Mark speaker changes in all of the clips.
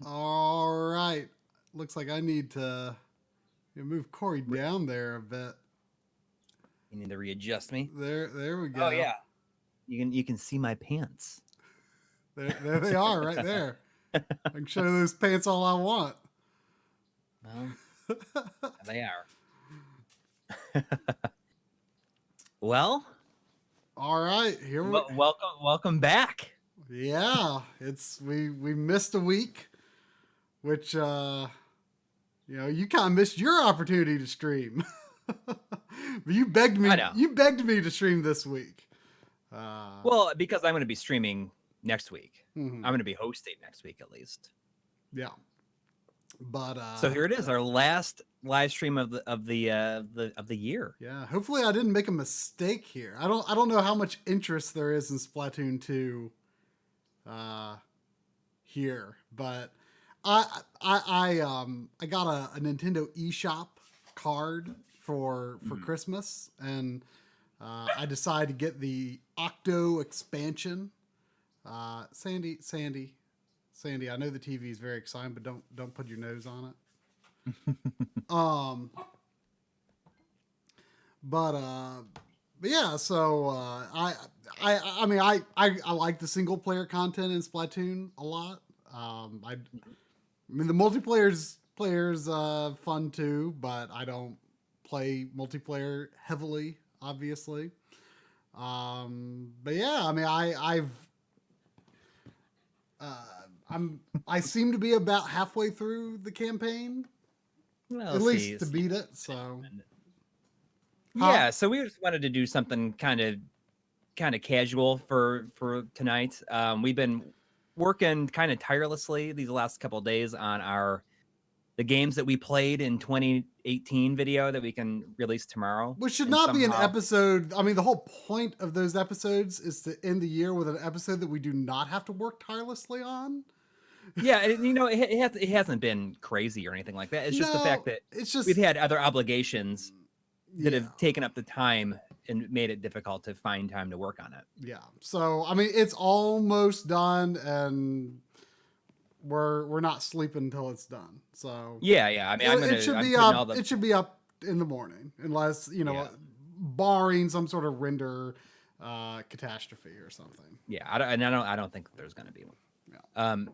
Speaker 1: All right. Looks like I need to move Coury down there a bit.
Speaker 2: You need to readjust me.
Speaker 1: There we go.
Speaker 2: Oh yeah, you can see my pants.
Speaker 1: There they are, right there. I can show those pants all I want.
Speaker 2: Well, they are. Well,
Speaker 1: all right, here we
Speaker 2: welcome back.
Speaker 1: Yeah, we missed a week, which you kind of missed your opportunity to stream. But you begged me to stream this week.
Speaker 2: Well, because I'm going to be streaming next week.
Speaker 1: Mm-hmm.
Speaker 2: I'm going to be hosting next week at least.
Speaker 1: Yeah. But
Speaker 2: so here it is, our last live stream of the year.
Speaker 1: Yeah, hopefully I didn't make a mistake here. I don't know how much interest there is in Splatoon 2 here, but I got a Nintendo eShop card for Christmas, and I decided to get the Octo expansion. Sandy, I know the TV is very exciting, but don't put your nose on it. But yeah, so I mean I like the single player content in Splatoon a lot. I mean the multiplayer's fun too, but I don't play multiplayer heavily, obviously. But yeah, I mean I seem to be about halfway through the campaign, at least to beat it. So
Speaker 2: yeah, so we just wanted to do something kind of casual for tonight. We've been working kind of tirelessly these last couple of days on the games that we played in 2018 video that we can release tomorrow.
Speaker 1: Which should not be an episode. I mean, the whole point of those episodes is to end the year with an episode that we do not have to work tirelessly on.
Speaker 2: Yeah, it hasn't been crazy or anything like that. It's just the fact that we've had other obligations that have taken up the time and made it difficult to find time to work on it.
Speaker 1: Yeah. So, I mean, it's almost done, and we're not sleeping until it's done. So
Speaker 2: yeah. I mean,
Speaker 1: it should be up. It should be up in the morning, unless barring some sort of render catastrophe or something.
Speaker 2: Yeah, I don't think that there's going to be one. Yeah.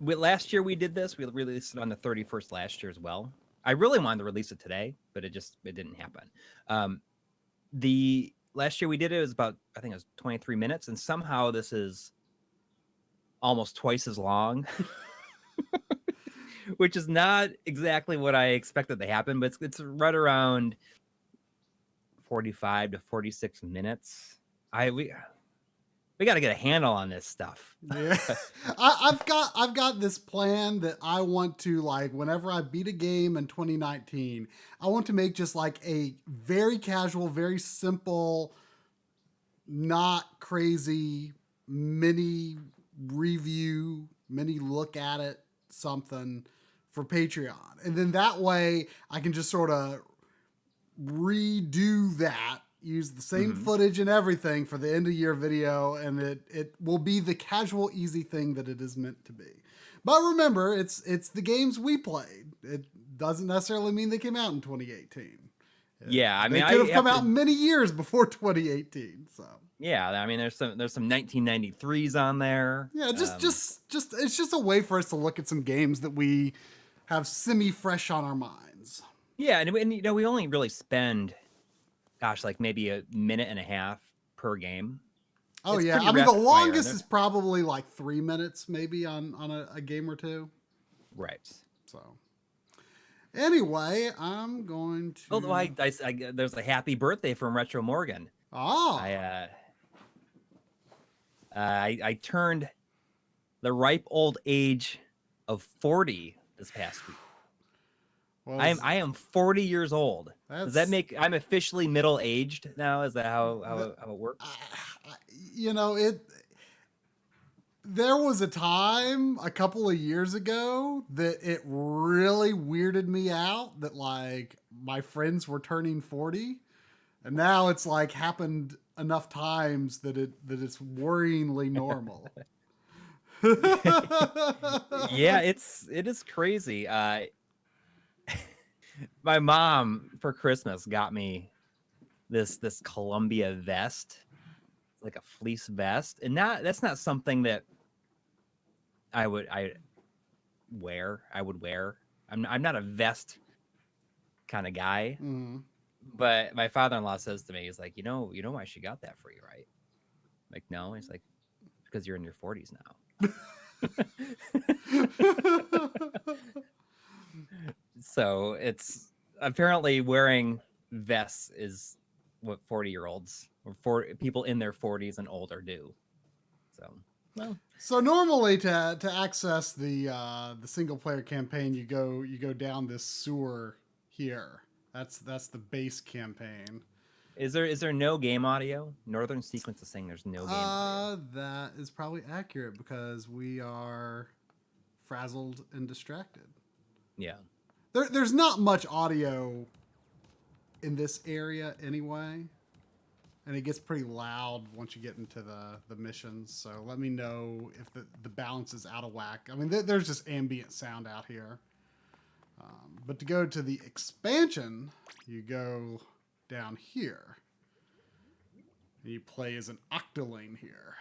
Speaker 2: Last year we did this. We released it on the 31st last year as well. I really wanted to release it today, but it didn't happen. The last year we did it was about, I think it was 23 minutes, and somehow this is almost twice as long, which is not exactly what I expected to happen, but it's right around 45 to 46 minutes. We got to get a handle on this stuff.
Speaker 1: Yeah, I've got this plan that I want to, like, whenever I beat a game in 2019, I want to make just like a very casual, very simple, not crazy mini review, mini look at it, something for Patreon, and then that way I can just sort of redo that. Use the same footage and everything for the end of year video, and it will be the casual, easy thing that it is meant to be. But remember, it's the games we played. It doesn't necessarily mean they came out in 2018.
Speaker 2: Yeah, I mean,
Speaker 1: they could have come out many years before 2018. So
Speaker 2: yeah, I mean, there's some 1993s on there.
Speaker 1: Yeah, just it's just a way for us to look at some games that we have semi-fresh on our minds.
Speaker 2: Yeah, and we only really spend, gosh, like maybe a minute and a half per game.
Speaker 1: Oh, yeah. I mean, the longest is probably like 3 minutes, maybe on a game or two.
Speaker 2: Right.
Speaker 1: So, anyway, I'm going to.
Speaker 2: Oh, there's a happy birthday from Retro Morgan.
Speaker 1: Oh.
Speaker 2: I turned the ripe old age of 40 this past week. Well, I am 40 years old. Does that make I'm officially middle aged now? Is that how it works?
Speaker 1: There was a time a couple of years ago that it really weirded me out that, like, my friends were turning 40, and now it's like happened enough times that it's worryingly normal.
Speaker 2: Yeah, it is crazy. My mom for Christmas got me this Columbia vest, like a fleece vest, and that's not something that I would wear. I'm not a vest kind of guy.
Speaker 1: Mm.
Speaker 2: But my father-in-law says to me, he's like, you know why she got that for you, right? I'm like, no. He's like, because you're in your 40s now. So it's apparently wearing vests is what 40-year-olds or people in their 40s and older do. So, well,
Speaker 1: so normally to access the single player campaign, you go down this sewer here. That's the base campaign.
Speaker 2: is there no game audio? Northern Sequence is saying there's no game audio.
Speaker 1: That is probably accurate because we are frazzled and distracted.
Speaker 2: Yeah.
Speaker 1: There's not much audio in this area anyway, and it gets pretty loud once you get into the missions. So let me know if the balance is out of whack. I mean, there's just ambient sound out here. But to go to the expansion, you go down here. And you play as an Octolane here.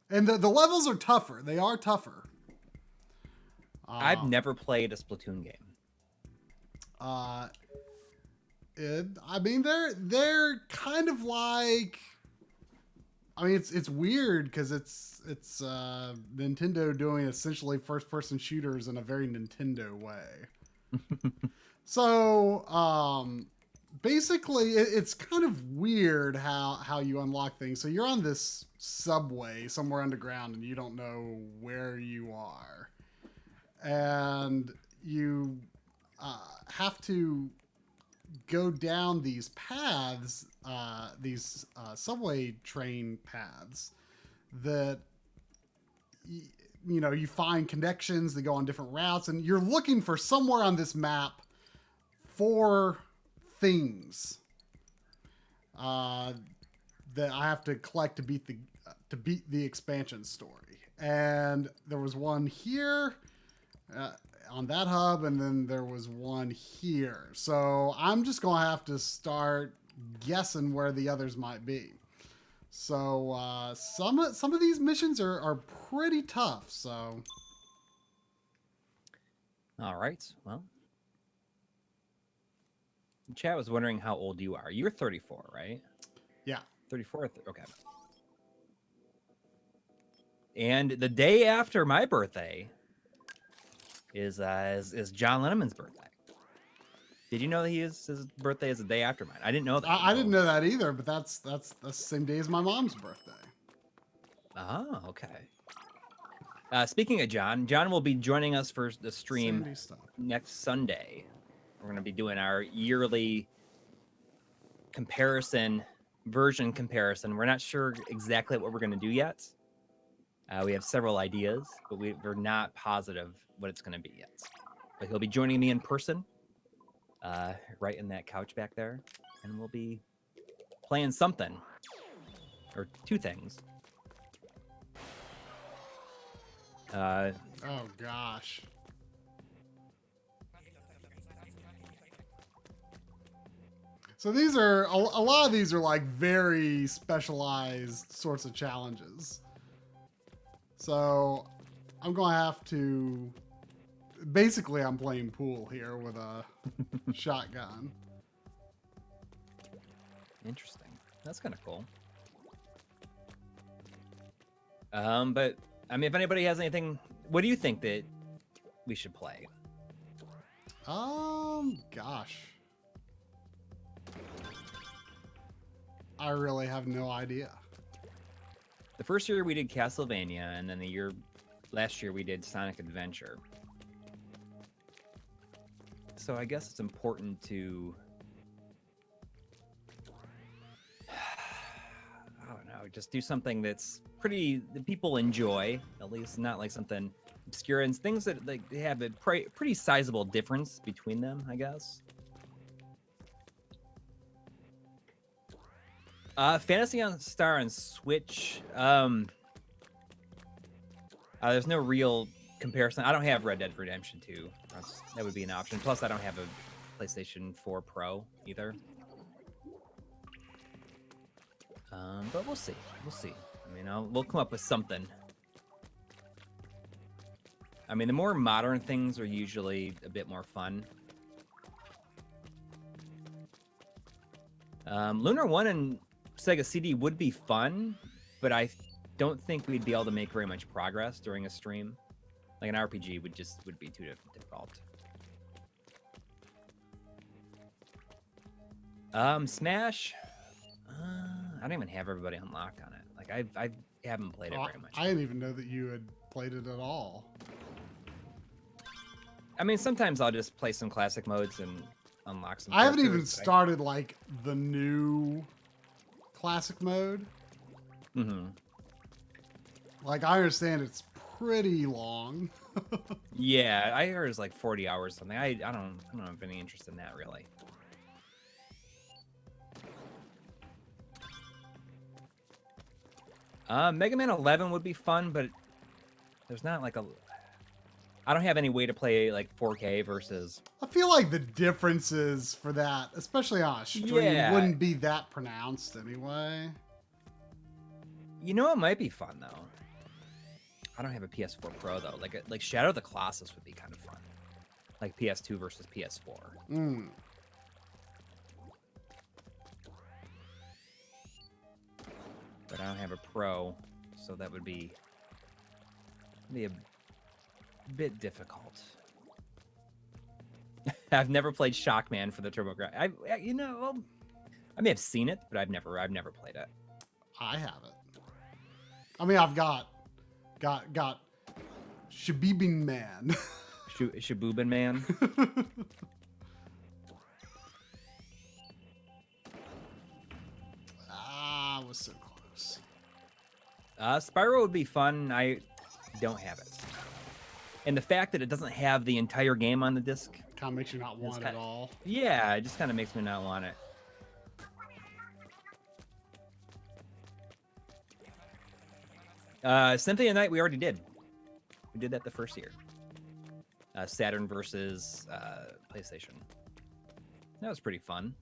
Speaker 1: And the levels are tougher. They are tougher.
Speaker 2: I've never played a Splatoon game.
Speaker 1: I mean, they're kind of like. I mean, it's weird because it's Nintendo doing essentially first-person shooters in a very Nintendo way. So basically, it's kind of weird how you unlock things. So you're on this subway somewhere underground, and you don't know where you are, and you have to go down these paths, these subway train paths that you find connections that go on different routes, and you're looking for somewhere on this map for things that I have to collect to beat the expansion story. And there was one here. On that hub, and then there was one here. So I'm just gonna have to start guessing where the others might be. So some of these missions are pretty tough. So
Speaker 2: all right, well, the chat was wondering how old you are. You're 34, right?
Speaker 1: yeah,
Speaker 2: 34. Okay. And the day after my birthday is John Lennon's birthday. Did you know that his birthday is the day after mine? I didn't know that.
Speaker 1: I didn't know that either. But that's the same day as my mom's birthday.
Speaker 2: Oh, okay. Speaking of John will be joining us for the stream next Sunday. We're going to be doing our yearly version comparison. We're not sure exactly what we're going to do yet. We have several ideas, but we're not positive what it's going to be yet. But he'll be joining me in person, right in that couch back there, and we'll be playing something, or two things.
Speaker 1: Oh gosh. So these are a lot of these are like very specialized sorts of challenges. So I'm gonna have to. Basically, I'm playing pool here with a shotgun.
Speaker 2: Interesting. That's kind of cool. But I mean, if anybody has anything, what do you think that we should play?
Speaker 1: Gosh. I really have no idea.
Speaker 2: The first year we did Castlevania, and then last year we did Sonic Adventure. So I guess it's important to, I don't know, just do something that people enjoy, at least not like something obscure, and things that like they have a pretty sizable difference between them, I guess. Phantasy Star on Switch. There's no real comparison. I don't have Red Dead Redemption 2. That would be an option. Plus, I don't have a PlayStation 4 Pro either. But we'll see. We'll see. I mean, we'll come up with something. I mean, the more modern things are usually a bit more fun. Lunar 1 and Sega CD would be fun, but I don't think we'd be able to make very much progress during a stream. Like an RPG would be too difficult. Smash. I don't even have everybody unlocked on it. Like I haven't played it very much.
Speaker 1: I didn't even know that you had played it at all.
Speaker 2: I mean, sometimes I'll just play some classic modes and unlock some.
Speaker 1: I haven't even started like the new classic mode.
Speaker 2: Mm-hmm.
Speaker 1: Like I understand it's pretty long.
Speaker 2: Yeah, I heard it's like 40 hours or something. I don't have any interest in that really. Mega Man 11 would be fun, but there's not like I don't have any way to play like 4K versus.
Speaker 1: I feel like the differences for that, especially on a stream, wouldn't be that pronounced anyway.
Speaker 2: You know, it might be fun though. I don't have a PS4 Pro though. Like Shadow of the Colossus would be kind of fun, like PS2 versus PS4.
Speaker 1: Mm.
Speaker 2: But I don't have a Pro, so that would be a bit difficult. I've never played Shockman for the TurboGrafx. You know, well, I may have seen it, but I've never played it.
Speaker 1: I haven't. I mean, I've got Shabibin Man.
Speaker 2: Shabubin Man.
Speaker 1: I was so close.
Speaker 2: Spyro would be fun. I don't have it. And the fact that it doesn't have the entire game on the disc
Speaker 1: kind of makes you not want it at all.
Speaker 2: Yeah, it just kind of makes me not want it. Symphony of the Night we already did. We did that the first year. Saturn versus PlayStation. That was pretty fun.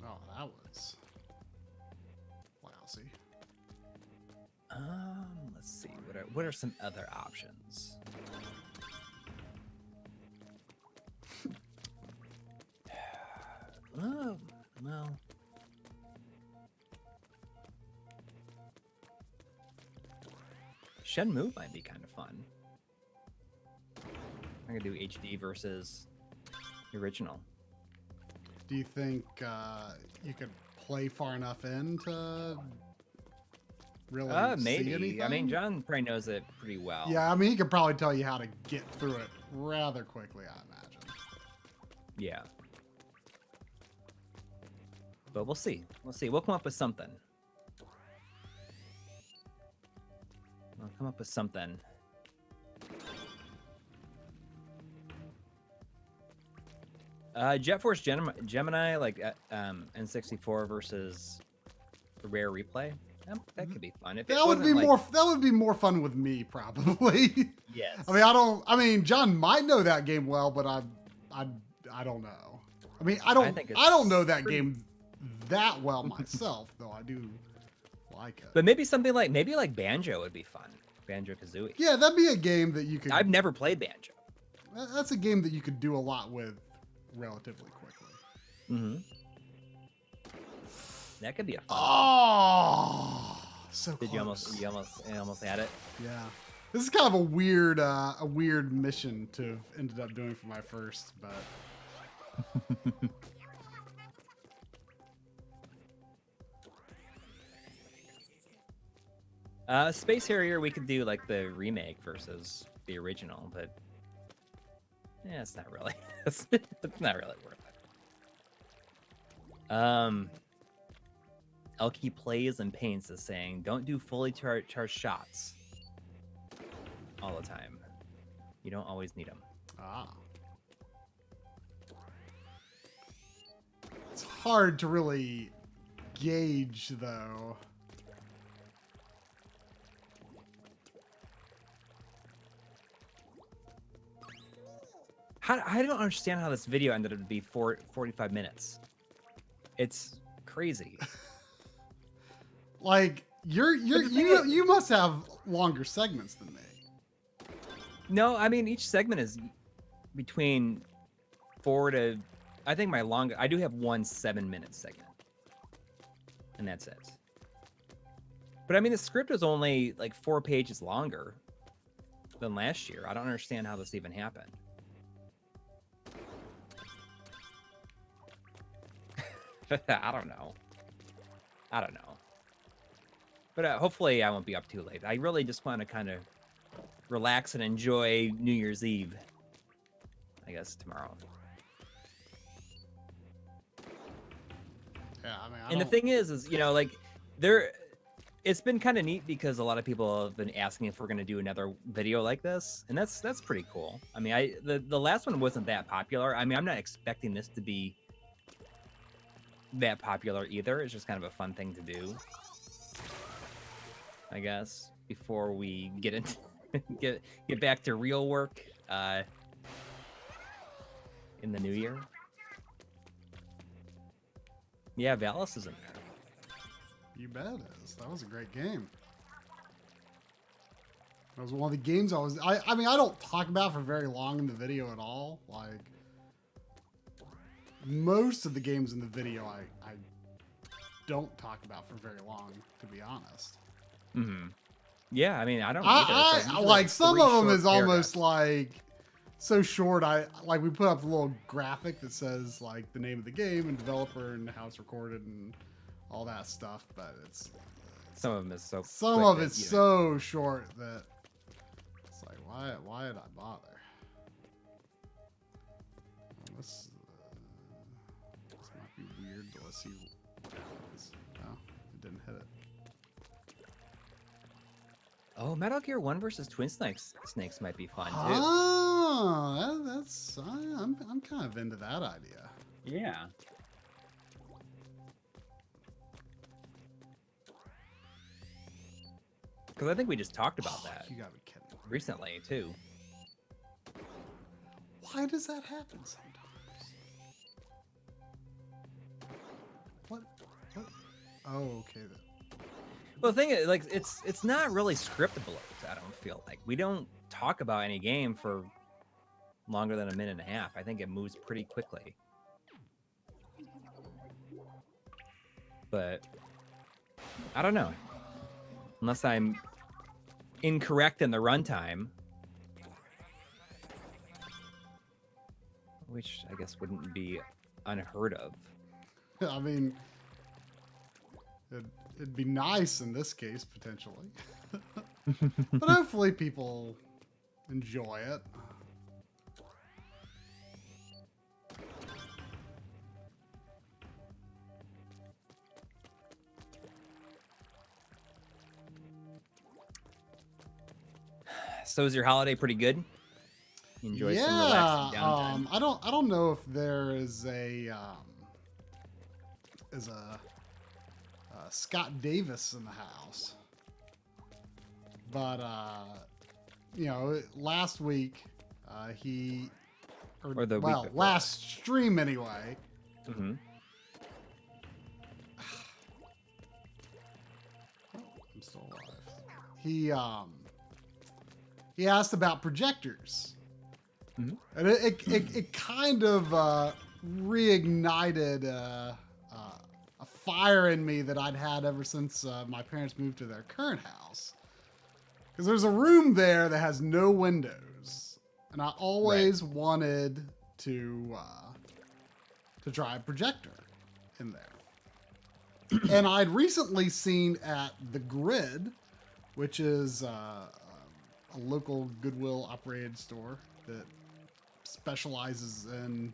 Speaker 1: Oh, that was lousy.
Speaker 2: Let's see. What are some other options? Oh, well. Shenmue might be kind of fun. I'm gonna do HD versus the original.
Speaker 1: Do you think you could play far enough in to really
Speaker 2: maybe.
Speaker 1: see anything?
Speaker 2: I mean, John probably knows it pretty well.
Speaker 1: Yeah, I mean, he could probably tell you how to get through it rather quickly, I imagine.
Speaker 2: Yeah. But we'll see. We'll see. We'll come up with something. We'll come up with something. Jet Force Gemini, like N64 versus the Rare Replay. That could be fun. If
Speaker 1: that would be
Speaker 2: like...
Speaker 1: more. That would be more fun with me, probably.
Speaker 2: Yes.
Speaker 1: I mean, I don't. I mean, John might know that game well, but I don't know. I mean, I don't know that game that well myself, though. I do like it.
Speaker 2: But maybe something like Banjo would be fun. Banjo-Kazooie.
Speaker 1: Yeah, that'd be a game that you could.
Speaker 2: I've never played Banjo.
Speaker 1: That's a game that you could do a lot with relatively quickly.
Speaker 2: Mm-hmm. That could be a fun.
Speaker 1: Oh, so close.
Speaker 2: Did you almost had it?
Speaker 1: Yeah. This is kind of a weird mission to have ended up doing for my first, but.
Speaker 2: Space Harrier, we could do like the remake versus the original, but yeah, it's not really. it's not really worth it. Elky Plays and Paints is saying, don't do fully charged shots all the time. You don't always need them.
Speaker 1: Ah. It's hard to really gauge, though.
Speaker 2: I don't understand how this video ended up to be 45 minutes. It's crazy.
Speaker 1: Like you must have longer segments than me.
Speaker 2: No, I mean each segment is between 4 to, I think I do have one 7-minute segment, and that's it. But I mean the script was only like 4 pages longer than last year. I don't understand how this even happened. I don't know. But hopefully I won't be up too late. I really just want to kind of relax and enjoy New Year's Eve, I guess, tomorrow.
Speaker 1: Yeah, I mean,
Speaker 2: and the thing is, you know, like it's been kind of neat because a lot of people have been asking if we're going to do another video like this, and that's pretty cool. I mean, the last one wasn't that popular. I mean, I'm not expecting this to be that popular either. It's just kind of a fun thing to do, I guess, before we get into get back to real work in the new year. Yeah, Valis is in there.
Speaker 1: You bet it is. That was a great game. That was one of the games I mean, I don't talk about for very long in the video at all. Like, most of the games in the video I don't talk about for very long, to be honest.
Speaker 2: Mm-hmm. Yeah, I mean, I don't
Speaker 1: either. Like some of them is almost like so short. We put up a little graphic that says like the name of the game and developer and how it's recorded and all that stuff, but it's
Speaker 2: some of them is so
Speaker 1: some of it's so short that it's like why did I bother? Well, this might be weird, but let's see. Oh, it didn't hit it.
Speaker 2: Oh, Metal Gear 1 versus Twin Snakes might be fun too.
Speaker 1: Oh, that's I'm kind of into that idea.
Speaker 3: Yeah.
Speaker 2: Because I think we just talked about that.
Speaker 1: You gotta be kidding me.
Speaker 2: Recently too.
Speaker 1: Why does that happen sometimes? What? Oh, okay then.
Speaker 2: Well, the thing is, like, it's not really scriptable. I don't feel like we don't talk about any game for longer than a minute and a half. I think it moves pretty quickly. But I don't know, unless I'm incorrect in the runtime, which I guess wouldn't be unheard of.
Speaker 1: I mean, it'd be nice in this case, potentially. But hopefully people enjoy it.
Speaker 2: So is your holiday pretty good? You enjoy some relaxing downtime?
Speaker 1: I don't know if there is a Scott Davis in the house, but you know, last week last stream anyway.
Speaker 2: Mm-hmm.
Speaker 1: I'm still alive. He asked about projectors.
Speaker 2: Mm-hmm.
Speaker 1: And it kind of reignited a fire in me that I'd had ever since my parents moved to their current house. Because there's a room there that has no windows, and I always wanted to try a projector in there. And I'd recently seen at the Grid, which is a local Goodwill operated store that specializes in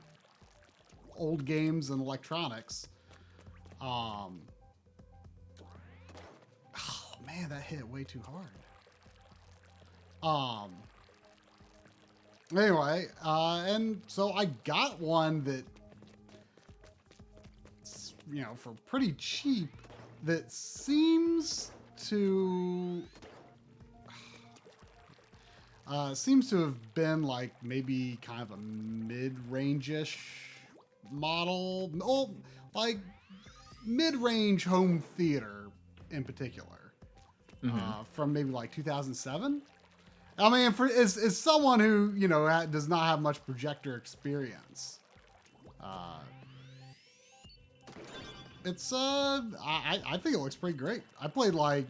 Speaker 1: old games and electronics. Oh man, that hit way too hard. Anyway, and so I got one that, you know, for pretty cheap, that seems to, Seems to have been like maybe kind of a mid-range-ish model. Oh, like mid-range home theater in particular. From maybe like 2007. I mean, as someone who, you know, does not have much projector experience, it's I think it looks pretty great. I played like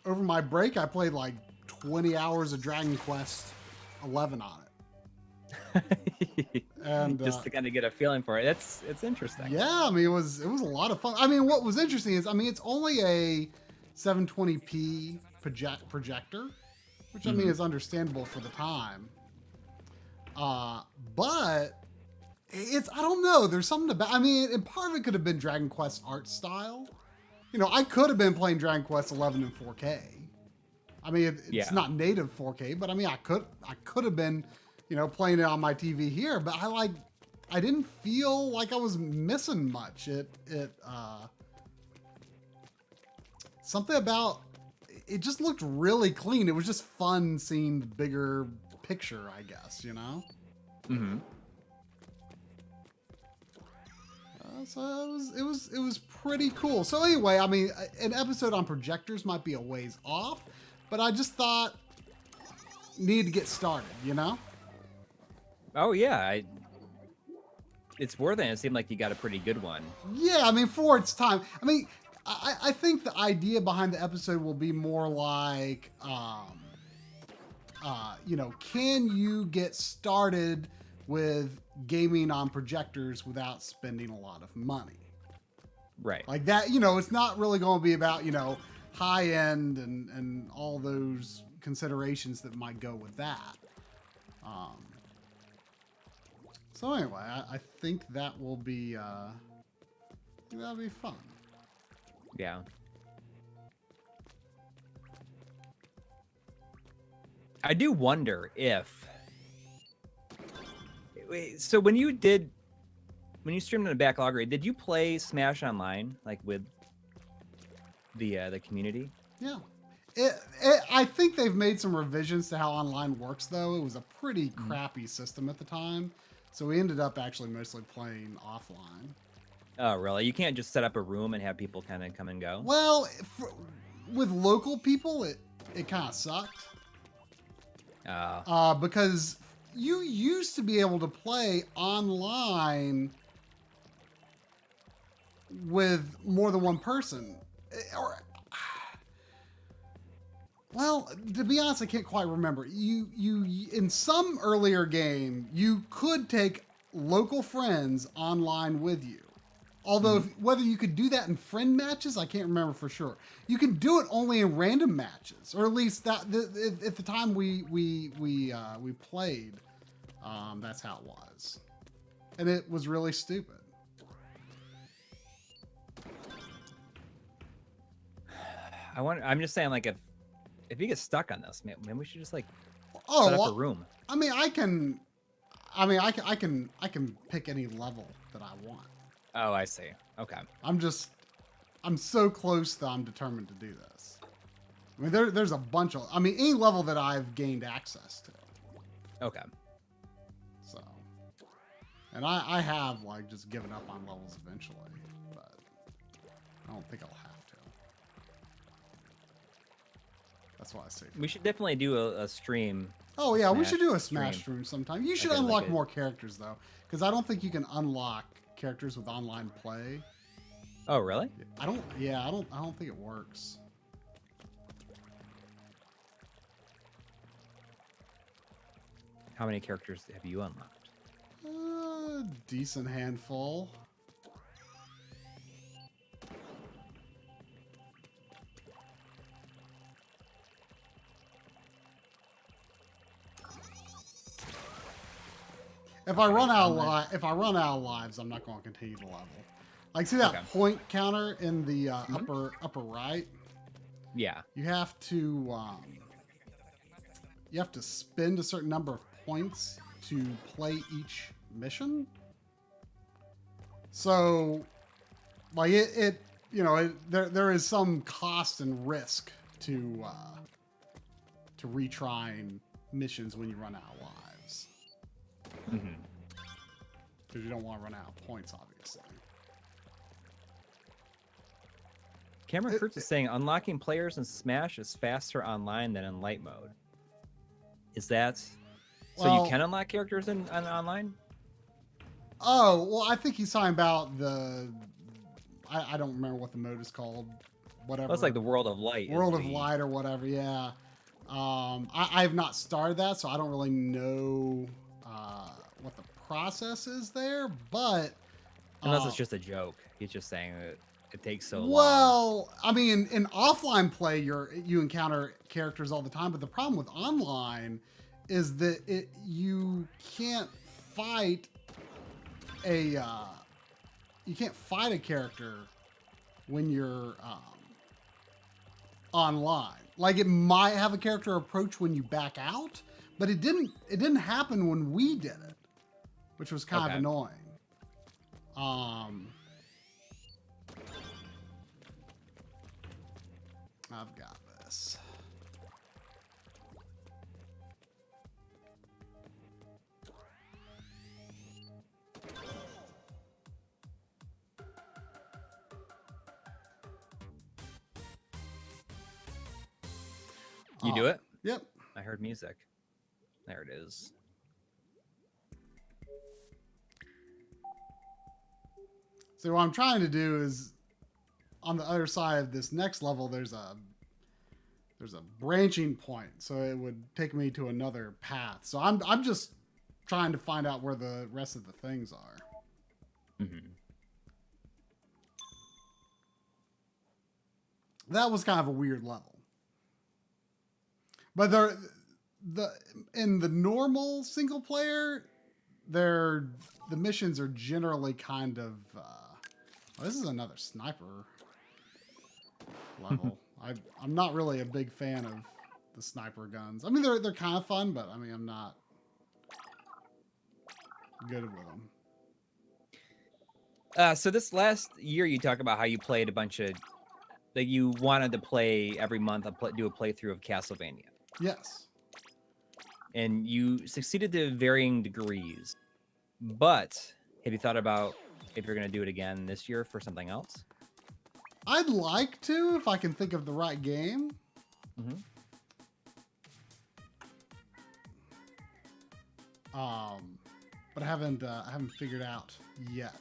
Speaker 1: over my break, I played like 20 hours of Dragon Quest 11 on it. And
Speaker 2: just to kind of get a feeling for it. It's interesting.
Speaker 1: Yeah, I mean, it was a lot of fun. I mean, what was interesting is, I mean, it's only a 720p projector, which I mean is understandable for the time. But I don't know. There's something about, I mean, and part of it could have been Dragon Quest art style. You know, I could have been playing Dragon Quest 11 in 4K. I mean, it's not native 4K, but I mean, I could have been, you know, playing it on my TV here, but I didn't feel like I was missing much. Something about it just looked really clean. It was just fun seeing the bigger picture, I guess, you know? So it was pretty cool. So anyway, I mean, an episode on projectors might be a ways off, but I just thought need to get started, you know?
Speaker 2: Oh yeah, it's worth it. It seemed like you got a pretty good one.
Speaker 1: Yeah, I mean, for its time. I mean, I think the idea behind the episode will be more like, you know, can you get started with gaming on projectors without spending a lot of money?
Speaker 2: Right.
Speaker 1: Like that, you know, it's not really going to be about, you know, high end and all those considerations that might go with that. So anyway, I think that will be, that'll be fun.
Speaker 2: Yeah. I do wonder if, so when you streamed on the backloggery, did you play Smash Online, like with the community?
Speaker 1: Yeah. I think they've made some revisions to how online works, though. It was a pretty crappy system at the time. So we ended up actually mostly playing offline.
Speaker 2: Oh, really? You can't just set up a room and have people kind of come and go?
Speaker 1: Well, with local people, it kind of sucked. Because you used to be able to play online with more than one person. Well, to be honest, I can't quite remember. You in some earlier game, you could take local friends online with you. Although whether you could do that in friend matches, I can't remember for sure. You can do it only in random matches, or at least that at the time we played, that's how it was, and it was really stupid.
Speaker 2: I'm just saying, like, if you get stuck on this, maybe we should just like set up a room.
Speaker 1: I mean, I can pick any level that I want.
Speaker 2: Oh, I see. Okay.
Speaker 1: I'm so close that I'm determined to do this. I mean, there's a bunch of, any level that I've gained access to.
Speaker 2: Okay.
Speaker 1: So, and I have like just given up on levels eventually, but I don't think I'll have to. That's why I say.
Speaker 2: We should definitely do a stream.
Speaker 1: Oh yeah, we should do a Smash stream sometime. You should unlock more characters though, because I don't think you can unlock characters with online play.
Speaker 2: Oh really?
Speaker 1: I don't think it works.
Speaker 2: How many characters have you unlocked?
Speaker 1: Decent handful. If I run out of lives, I'm not going to continue the level. Like, see that point counter in the upper right?
Speaker 2: Yeah.
Speaker 1: You have to spend a certain number of points to play each mission. So, like there is some cost and risk to retrying missions when you run out of lives.
Speaker 2: Mm-hmm.
Speaker 1: Because you don't want to run out of points, obviously.
Speaker 2: Cameron Kurtz is saying unlocking players in Smash is faster online than in light mode. Is that so?
Speaker 1: Well,
Speaker 2: you can unlock characters in online?
Speaker 1: Oh, well, I think he's talking about I don't remember what the mode is called. Whatever.
Speaker 2: Well, it's like the World of Light.
Speaker 1: World of Light or whatever, yeah. I have not started that, so I don't really know what the process is there, but...
Speaker 2: Unless it's just a joke. He's just saying that it takes so long.
Speaker 1: Well, I mean, in offline play, you encounter characters all the time, but the problem with online is that you can't fight a character when you're online. Like, it might have a character approach when you back out, but it didn't happen when we did it, which was kind of annoying. I've got this.
Speaker 2: You do it?
Speaker 1: Yep.
Speaker 2: I heard music. There it is.
Speaker 1: So what I'm trying to do is, on the other side of this next level, there's a branching point, so it would take me to another path. So I'm just trying to find out where the rest of the things are.
Speaker 2: Mm-hmm.
Speaker 1: That was kind of a weird level. But in the normal single player, the missions are generally kind of... this is another sniper level. I'm not really a big fan of the sniper guns. I mean, they're kind of fun, but I mean, I'm not good with them.
Speaker 2: So this last year, you talk about how you played a bunch of... Like, you wanted to play every month, do a playthrough of Castlevania.
Speaker 1: Yes.
Speaker 2: And you succeeded to varying degrees. But have you thought about if you're going to do it again this year for something else?
Speaker 1: I'd like to, if I can think of the right game.
Speaker 2: Mm-hmm.
Speaker 1: But I haven't figured out yet.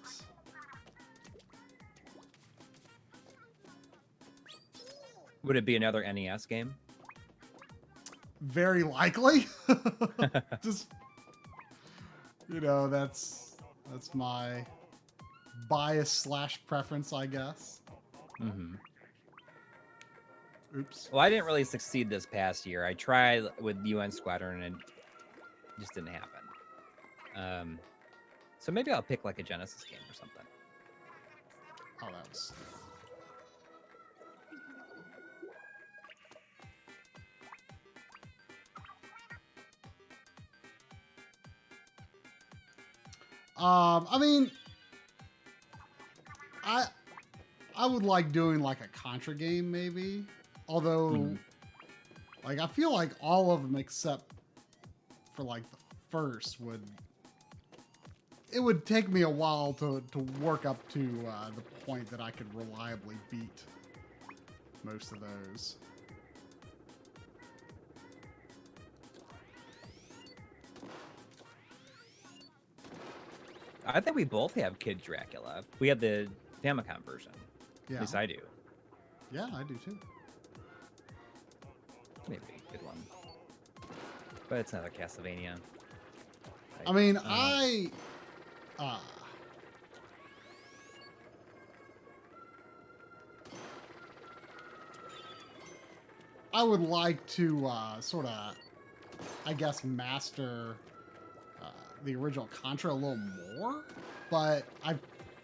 Speaker 2: Would it be another NES game?
Speaker 1: Very likely. Just, that's my bias / preference, I guess.
Speaker 2: Mm-hmm.
Speaker 1: Oops.
Speaker 2: Well, I didn't really succeed this past year. I tried with UN Squadron and it just didn't happen. So maybe I'll pick like a Genesis game or something.
Speaker 1: Oh, that was... I mean, I would like doing like a Contra game maybe, although like I feel like all of them except for like the first it would take me a while to work up to the point that I could reliably beat most of those.
Speaker 2: I think we both have Kid Dracula. We have the Famicom version.
Speaker 1: Yeah.
Speaker 2: At least I do.
Speaker 1: Yeah, I do too.
Speaker 2: Maybe a good one. But it's not a Castlevania.
Speaker 1: I mean, I would like to sort of, I guess, master the original Contra a little more, but I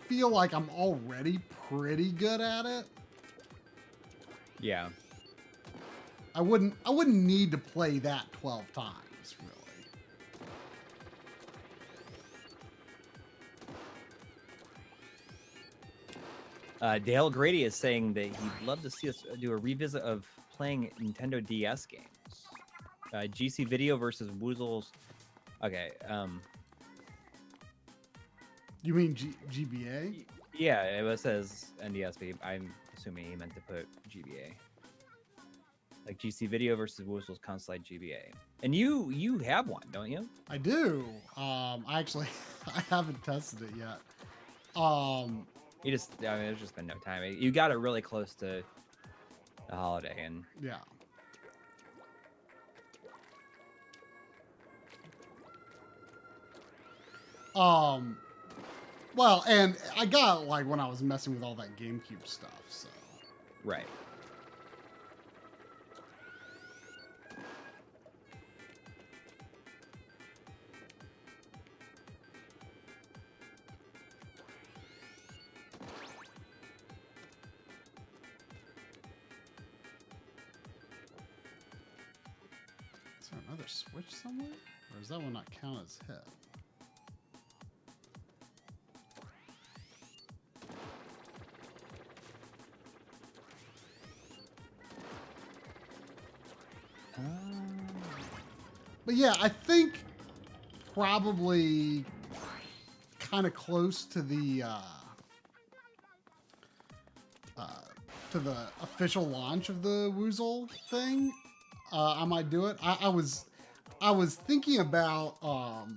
Speaker 1: feel like I'm already pretty good at it.
Speaker 2: Yeah.
Speaker 1: I wouldn't need to play that 12 times,
Speaker 2: really. Dale Grady is saying that he'd love to see us do a revisit of playing Nintendo DS games. GC Video versus Woozle's. Okay.
Speaker 1: You mean GBA?
Speaker 2: Yeah, it says NDSP. I'm assuming he meant to put GBA. Like GC Video versus Woozle's console GBA. And you have one, don't you?
Speaker 1: I do. I actually I haven't tested it yet.
Speaker 2: You just, I mean, there's just been no time. You got it really close to the holiday, and
Speaker 1: yeah. Well, and I got like when I was messing with all that GameCube stuff, so.
Speaker 2: Right.
Speaker 1: Is there another switch somewhere? Or does that one not count as hit? But yeah, I think probably kind of close to the official launch of the Woozle thing. I might do it. I was thinking about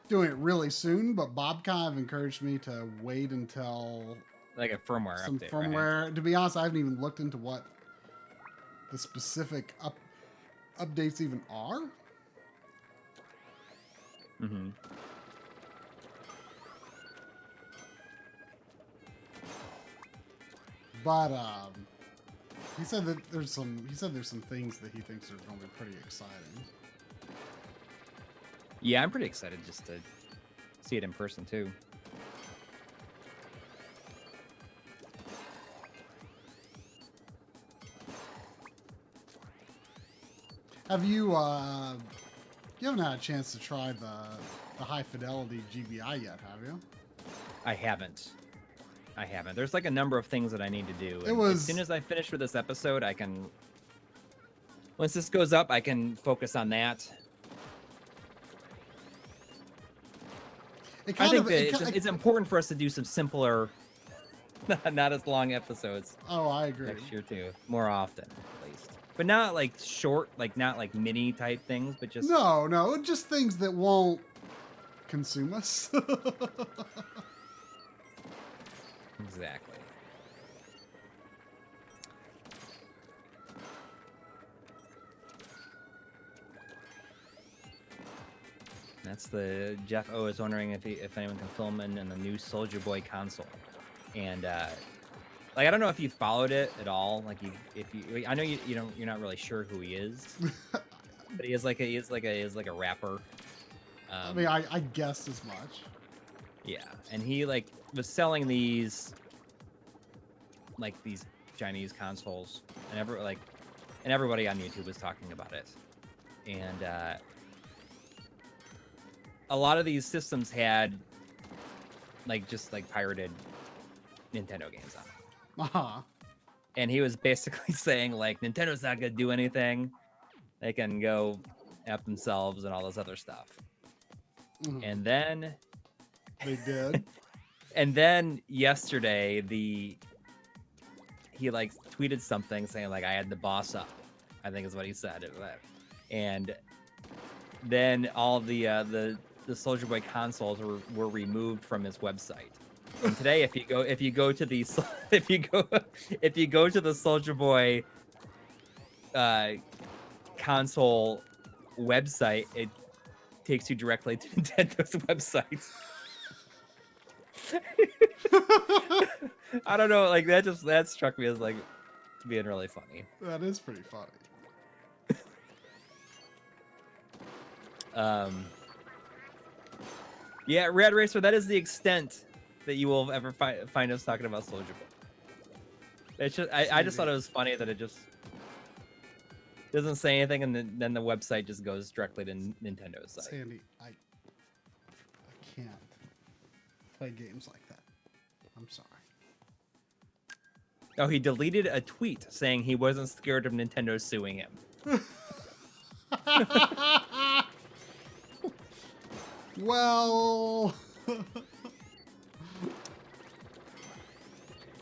Speaker 1: doing it really soon, but Bob kind of encouraged me to wait until
Speaker 2: like a firmware
Speaker 1: some
Speaker 2: update.
Speaker 1: Firmware.
Speaker 2: Right?
Speaker 1: To be honest, I haven't even looked into what the specific updates even are.
Speaker 2: Mm-hmm.
Speaker 1: But he said that there's some things that he thinks are going to be pretty exciting.
Speaker 2: Yeah, I'm pretty excited just to see it in person too.
Speaker 1: Have you you haven't had a chance to try the high fidelity GBI yet, have you?
Speaker 2: I haven't. There's like a number of things that I need to do. As soon as I finish with this episode, I can. Once this goes up, I can focus on that. I think that it's important for us to do some simpler, not as long episodes.
Speaker 1: Oh, I agree.
Speaker 2: Next year too, more often at least. But not like short, like not like mini type things, but just
Speaker 1: no, just things that won't consume us.
Speaker 2: Exactly. That's the Jeff O is wondering if anyone can film in the new Soldier Boy console, and like I don't know if you followed it at all. Like I know you're not really sure who he is, but he is like a rapper.
Speaker 1: I mean, I guessed as much.
Speaker 2: Yeah, and he like was selling these Chinese consoles, and everybody on YouTube was talking about it, and a lot of these systems had just pirated Nintendo games on them.
Speaker 1: Uh-huh.
Speaker 2: And he was basically saying like Nintendo's not gonna do anything; they can go F themselves and all this other stuff. Mm-hmm. And then
Speaker 1: they did.
Speaker 2: And then yesterday he like tweeted something saying like I had the boss up, I think is what he said. And then all the Soldier Boy consoles were removed from his website. And today, if you go to the Soldier Boy console website, it takes you directly to Nintendo's website. I don't know, like that struck me as like being really funny.
Speaker 1: That is pretty funny.
Speaker 2: Yeah, Red Racer, that is the extent that you will ever find us talking about Soldier Boy. It's just I just thought it was funny that it just doesn't say anything, and then the website just goes directly to Nintendo's site.
Speaker 1: Sandy, I can't play games like that. I'm sorry.
Speaker 2: Oh, he deleted a tweet saying he wasn't scared of Nintendo suing him.
Speaker 1: Well,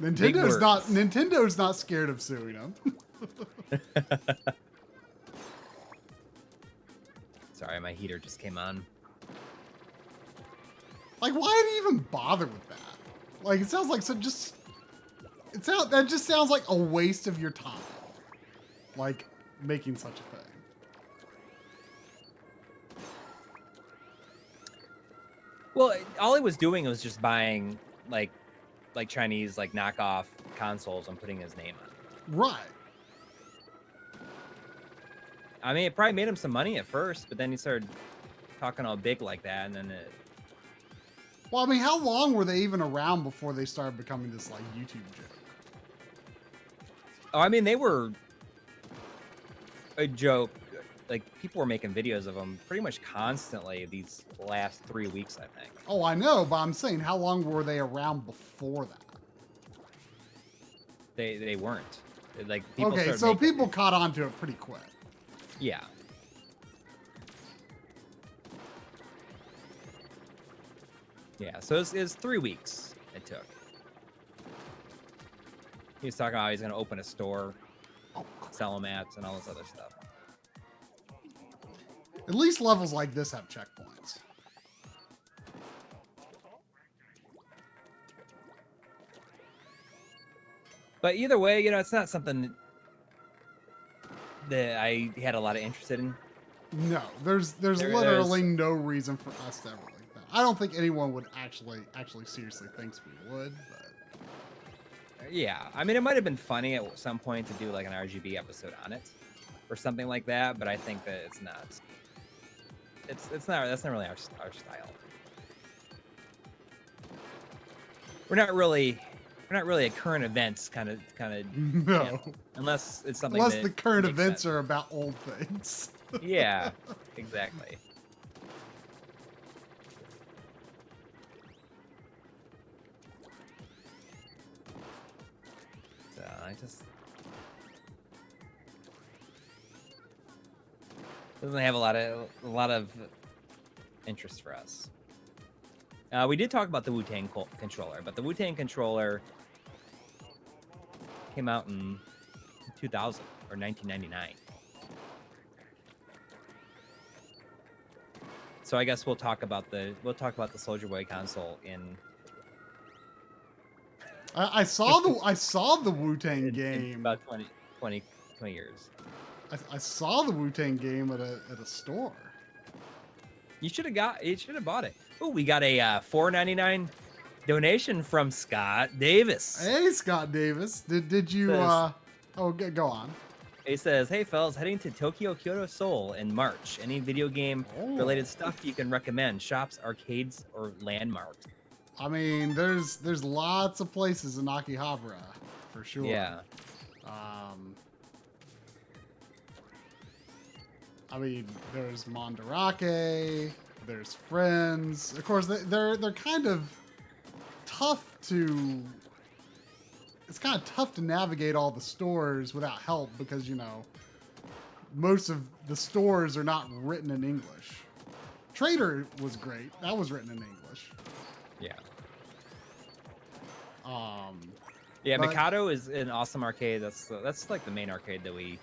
Speaker 2: Big words.
Speaker 1: Nintendo's not scared of suing them.
Speaker 2: Sorry, my heater just came on.
Speaker 1: Like, why do you even bother with that? Like, it sounds like that just sounds like a waste of your time. Like, making such a thing.
Speaker 2: Well, all he was doing was just buying like Chinese like knockoff consoles and putting his name on it.
Speaker 1: Right.
Speaker 2: I mean, it probably made him some money at first, but then he started talking all big like that, and then it...
Speaker 1: Well, I mean, how long were they even around before they started becoming this like YouTube joke?
Speaker 2: Oh, I mean, they were a joke. Like, people were making videos of them pretty much constantly these last 3 weeks, I think.
Speaker 1: Oh, I know, but I'm saying, how long were they around before that?
Speaker 2: They weren't. Like,
Speaker 1: okay, so people caught on to it pretty quick.
Speaker 2: Yeah. Yeah, so it was 3 weeks it took. He was talking about he's going to open a store, sell them ads, and all this other stuff.
Speaker 1: At least levels like this have checkpoints.
Speaker 2: But either way, you know, it's not something that I had a lot of interest in.
Speaker 1: No, there's literally no reason for us to ever like that. I don't think anyone would actually seriously thinks we would, but
Speaker 2: yeah, I mean, it might have been funny at some point to do like an RGB episode on it or something like that, but I think that it's not. That's not really our style. We're not really a current events kind of
Speaker 1: no,
Speaker 2: channel, unless it's something.
Speaker 1: Unless the current events are about old things.
Speaker 2: Yeah, exactly. So I just doesn't have a lot of interest for us. We did talk about the Wu-Tang controller, but the Wu-Tang controller came out in 2000 or 1999. So I guess we'll talk about the Soulja Boy console in.
Speaker 1: I saw the Wu-Tang game
Speaker 2: in about 20 years.
Speaker 1: I saw the Wu-Tang game at a store.
Speaker 2: You should have bought it. Oh, we got a $4.99 donation from Scott Davis.
Speaker 1: Hey, Scott Davis. Did you
Speaker 2: Says,
Speaker 1: go on.
Speaker 2: He says, "Hey fellas, heading to Tokyo, Kyoto, Seoul in March. Any video game related stuff you can recommend? Shops, arcades, or landmarks?"
Speaker 1: I mean, there's lots of places in Akihabara, for sure.
Speaker 2: Yeah.
Speaker 1: I mean, there's Mandarake, there's Friends. Of course, they're kind of tough to. It's kind of tough to navigate all the stores without help because, you know, most of the stores are not written in English. Trader was great. That was written in English.
Speaker 2: Yeah.
Speaker 1: Yeah,
Speaker 2: Mikado is an awesome arcade. That's like the main arcade that we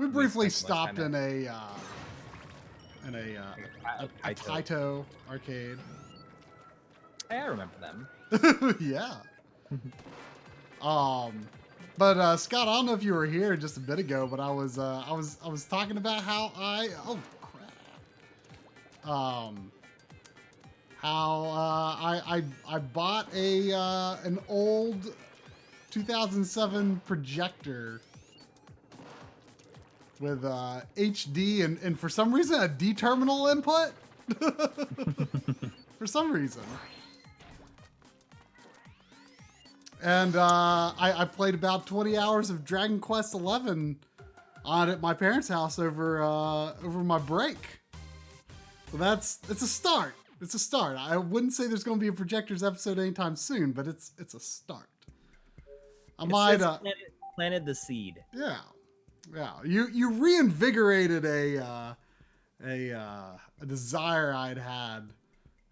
Speaker 1: briefly stopped in a Taito arcade.
Speaker 2: Hey, I remember them.
Speaker 1: Yeah. But Scott, I don't know if you were here just a bit ago, but I was talking about how I bought an old 2007 projector with HD and for some reason a D terminal input. For some reason. And I played about 20 hours of Dragon Quest XI on at my parents' house over my break. So it's a start. It's a start. I wouldn't say there's going to be a Projectors episode anytime soon, but it's a start.
Speaker 2: planted the seed.
Speaker 1: Yeah, yeah. You reinvigorated a desire I'd had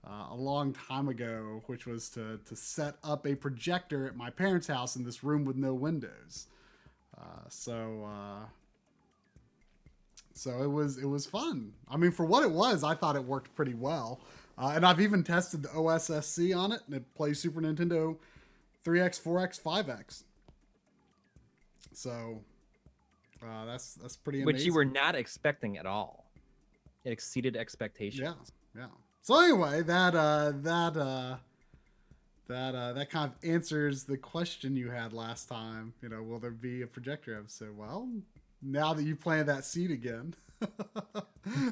Speaker 1: a long time ago, which was to set up a projector at my parents' house in this room with no windows. So it was fun. I mean, for what it was, I thought it worked pretty well. And I've even tested the OSSC on it, and it plays Super Nintendo 3X, 4X, 5X. So that's pretty amazing.
Speaker 2: Which you were not expecting at all. It exceeded expectations.
Speaker 1: Yeah. So anyway, that kind of answers the question you had last time. You know, will there be a projector episode? Well, now that you planted that seed again,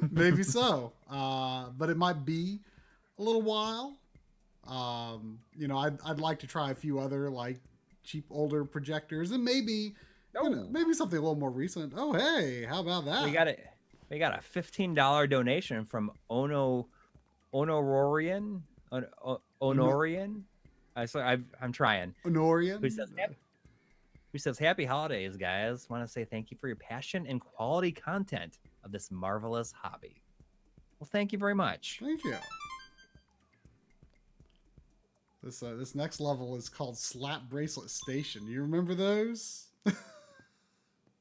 Speaker 1: maybe so. But it might be a little while. You know, I'd like to try a few other like cheap older projectors, and maybe maybe something a little more recent. Oh, hey, how about that?
Speaker 2: We got a $15 donation from Honorian. I'm trying.
Speaker 1: Honorian.
Speaker 2: Who says happy holidays, guys? Want to say thank you for your passion and quality content of this marvelous hobby. Well, thank you very much.
Speaker 1: Thank you. This next level is called Slap Bracelet Station. You remember those?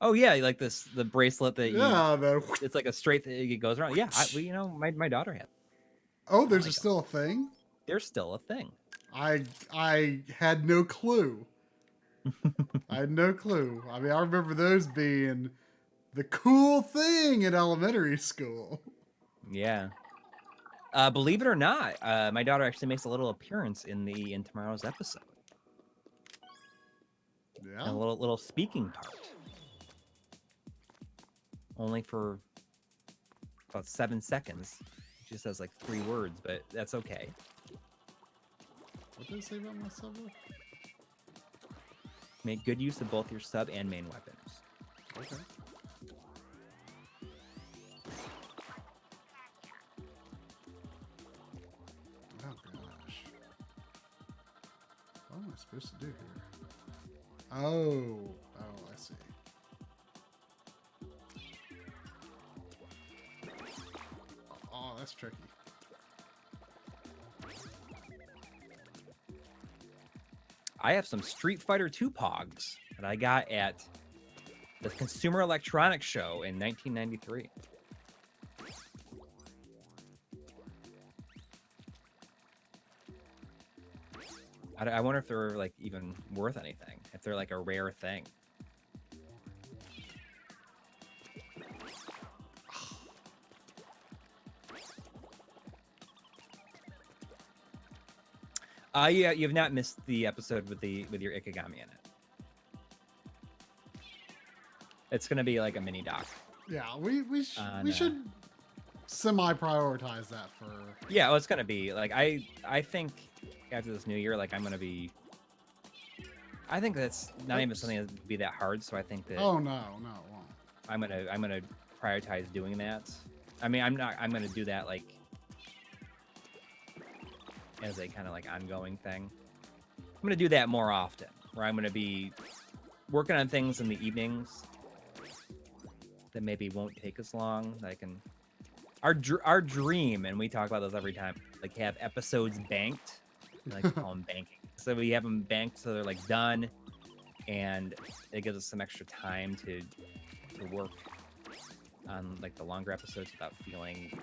Speaker 2: Oh yeah, like the bracelet that it's like a straight thing, it goes around. Yeah, you know, my daughter had.
Speaker 1: Oh, there's still a thing?
Speaker 2: There's still a thing.
Speaker 1: I had no clue. I had no clue. I mean, I remember those being the cool thing in elementary school.
Speaker 2: Yeah. Believe it or not, my daughter actually makes a little appearance in tomorrow's episode.
Speaker 1: Yeah.
Speaker 2: A little speaking part. Only for about 7 seconds. She just says like 3 words, but that's okay.
Speaker 1: What did it say about my sub?
Speaker 2: Make good use of both your sub and main weapons.
Speaker 1: Okay. Oh gosh. What am I supposed to do here? Oh, I see. Oh, that's tricky.
Speaker 2: I have some Street Fighter 2 Pogs that I got at the Consumer Electronics Show in 1993. I wonder if they're like even worth anything, if they're like a rare thing. Yeah, you have not missed the episode with your Ikigami in it. It's gonna be like a mini doc.
Speaker 1: Yeah, we should semi-prioritize that for.
Speaker 2: Yeah, well, it's gonna be like I think after this new year, like I'm gonna be. I think that's not even something that would be that hard. So I think that.
Speaker 1: Oh no, it won't.
Speaker 2: I'm gonna prioritize doing that. I mean, I'm gonna do that like as a kind of like ongoing thing. I'm gonna do that more often, where I'm gonna be working on things in the evenings that maybe won't take as long. That I can. Our dream, and we talk about this every time, like have episodes banked. I like to call them banking. So we have them banked so they're like done, and it gives us some extra time to work on like the longer episodes without feeling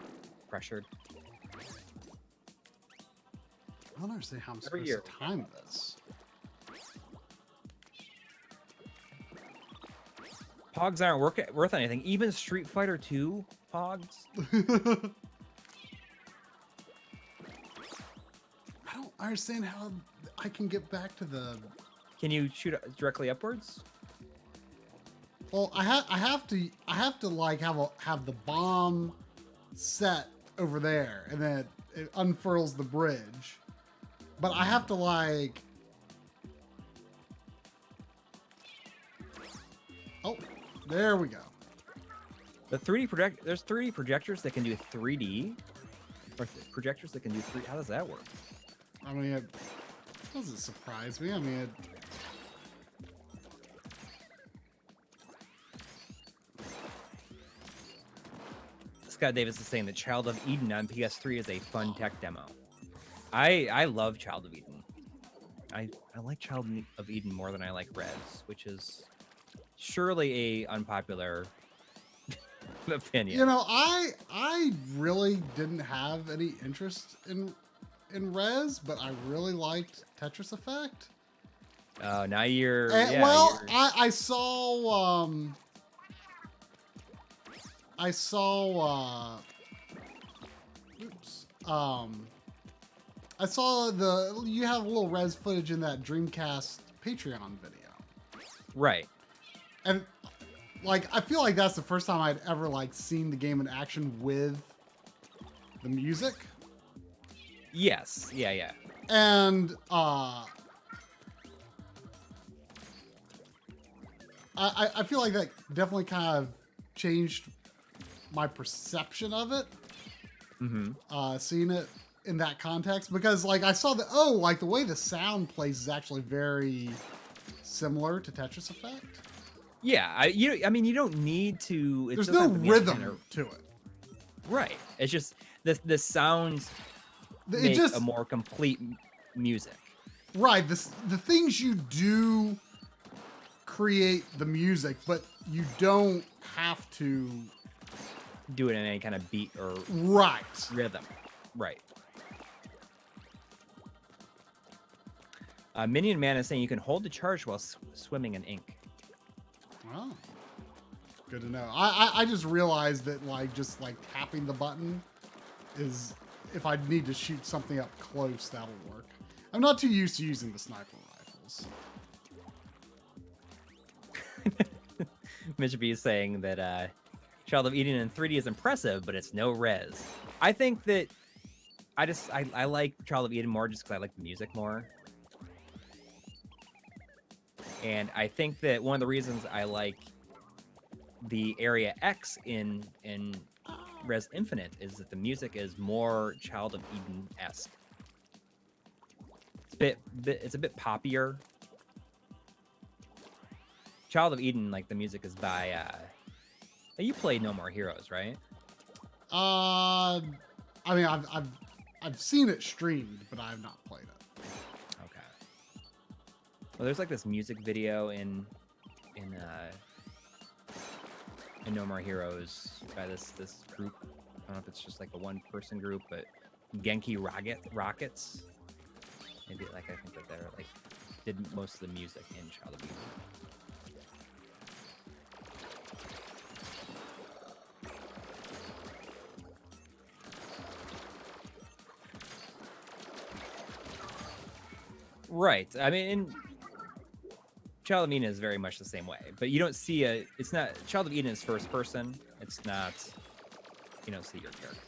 Speaker 2: pressured.
Speaker 1: I don't understand how I'm supposed to time this.
Speaker 2: Pogs aren't worth anything. Even Street Fighter 2 Pogs.
Speaker 1: I don't understand how I can get back to the.
Speaker 2: Can you shoot directly upwards?
Speaker 1: Well, I have to like have the bomb set over there, and then it unfurls the bridge. But I have to like. Oh, there we go.
Speaker 2: The 3D there's 3D projectors that can do 3D, or projectors that can do 3D. How does that work?
Speaker 1: I mean, it doesn't surprise me. I mean,
Speaker 2: Scott Davis is saying that Child of Eden on PS3 is a fun tech demo. I love Child of Eden. I like Child of Eden more than I like Rez, which is surely a unpopular opinion.
Speaker 1: You know, I really didn't have any interest in Rez, but I really liked Tetris Effect.
Speaker 2: Oh, now you're.
Speaker 1: I saw. I saw. I saw you have a little Rez footage in that Dreamcast Patreon video.
Speaker 2: Right.
Speaker 1: And like, I feel like that's the first time I'd ever like seen the game in action with the music.
Speaker 2: Yes. Yeah.
Speaker 1: And I feel like that definitely kind of changed my perception of it.
Speaker 2: Mm-hmm.
Speaker 1: Seeing it in that context, because like I saw that, oh, like the way the sound plays is actually very similar to Tetris Effect.
Speaker 2: Yeah, I mean, you don't need to.
Speaker 1: There's no rhythm to it.
Speaker 2: Right. It's just the sounds make a more complete music.
Speaker 1: Right. The things you do create the music, but you don't have to
Speaker 2: do it in any kind of beat or rhythm. Right. Minion Man is saying you can hold the charge while swimming in ink.
Speaker 1: Oh, good to know. I just realized that like just like tapping the button is, if I need to shoot something up close, that'll work. I'm not too used to using the sniper rifles.
Speaker 2: Mitch B is saying that Child of Eden in 3D is impressive, but it's no Rez. I think that I like Child of Eden more just because I like the music more. And I think that one of the reasons I like the Area X in Rez Infinite is that the music is more Child of Eden-esque. It's a bit poppier. Child of Eden, like the music is by you played No More Heroes, right?
Speaker 1: I mean, I've seen it streamed, but I have not played it.
Speaker 2: Well, there's like this music video in No More Heroes by this group. I don't know if it's just like a one-person group, but Genki Rockets. Maybe like I think that they're like did most of the music in Child of Eden. Right. I mean, Child of Eden is very much the same way, but you don't see it's not, Child of Eden is first person. It's not, you don't see your character.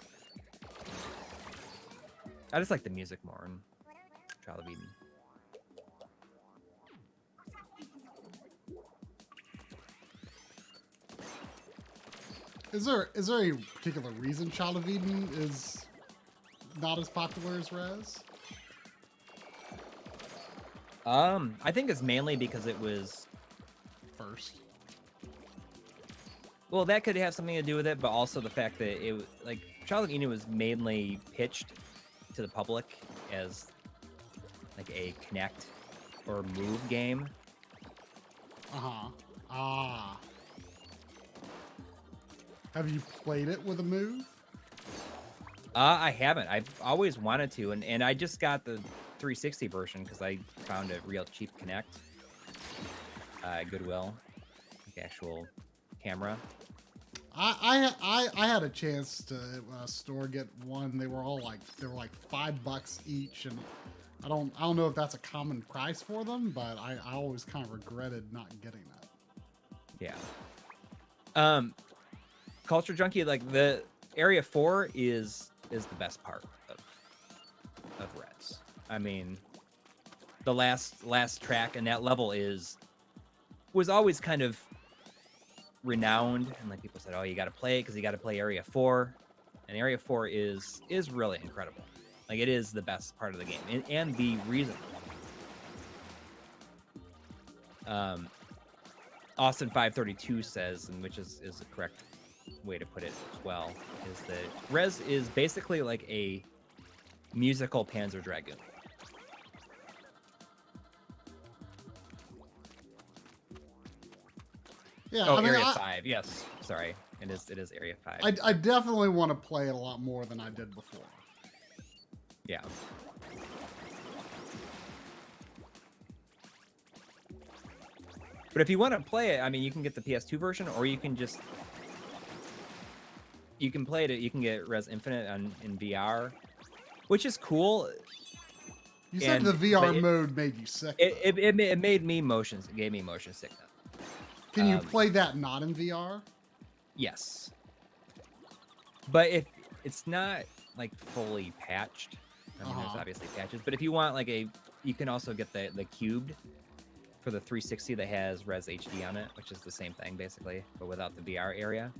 Speaker 2: I just like the music more in Child of Eden.
Speaker 1: Is there a particular reason Child of Eden is not as popular as Rez?
Speaker 2: I think it's mainly because it was
Speaker 1: first.
Speaker 2: Well, that could have something to do with it, but also the fact that it was like Child of Eden was mainly pitched to the public as like a connect or move game.
Speaker 1: Have you played it with a move?
Speaker 2: I haven't. I've always wanted to, and I just got the 360 version because I found a real cheap Connect. Goodwill, like actual camera.
Speaker 1: I had a chance to store get one. They were like $5 each, and I don't know if that's a common price for them, but I always kind of regretted not getting that.
Speaker 2: Yeah. Culture Junkie, like the Area 4 is the best part of Rez. I mean, the last track in that level was always kind of renowned, and like people said, oh, you got to play it because you got to play Area 4, and Area 4 is really incredible. Like it is the best part of the game, and the reason. Austin 532 says, and which is the correct way to put it as well is that Res is basically like a musical Panzer Dragoon.
Speaker 1: Yeah,
Speaker 2: oh,
Speaker 1: I mean,
Speaker 2: Area 5. Yes, sorry, it is Area 5.
Speaker 1: I definitely want to play it a lot more than I did before.
Speaker 2: Yeah. But if you want to play it, I mean, you can get the PS2 version, or you can just play it. You can get Res Infinite in VR, which is cool.
Speaker 1: You said the VR mode made you sick.
Speaker 2: It made me it gave me motion sickness.
Speaker 1: Can you play that not in VR?
Speaker 2: Yes. But if it's not like fully patched, I mean, there's obviously patches. But if you want like you can also get the cubed for the 360 that has Res HD on it, which is the same thing basically, but without the VR area.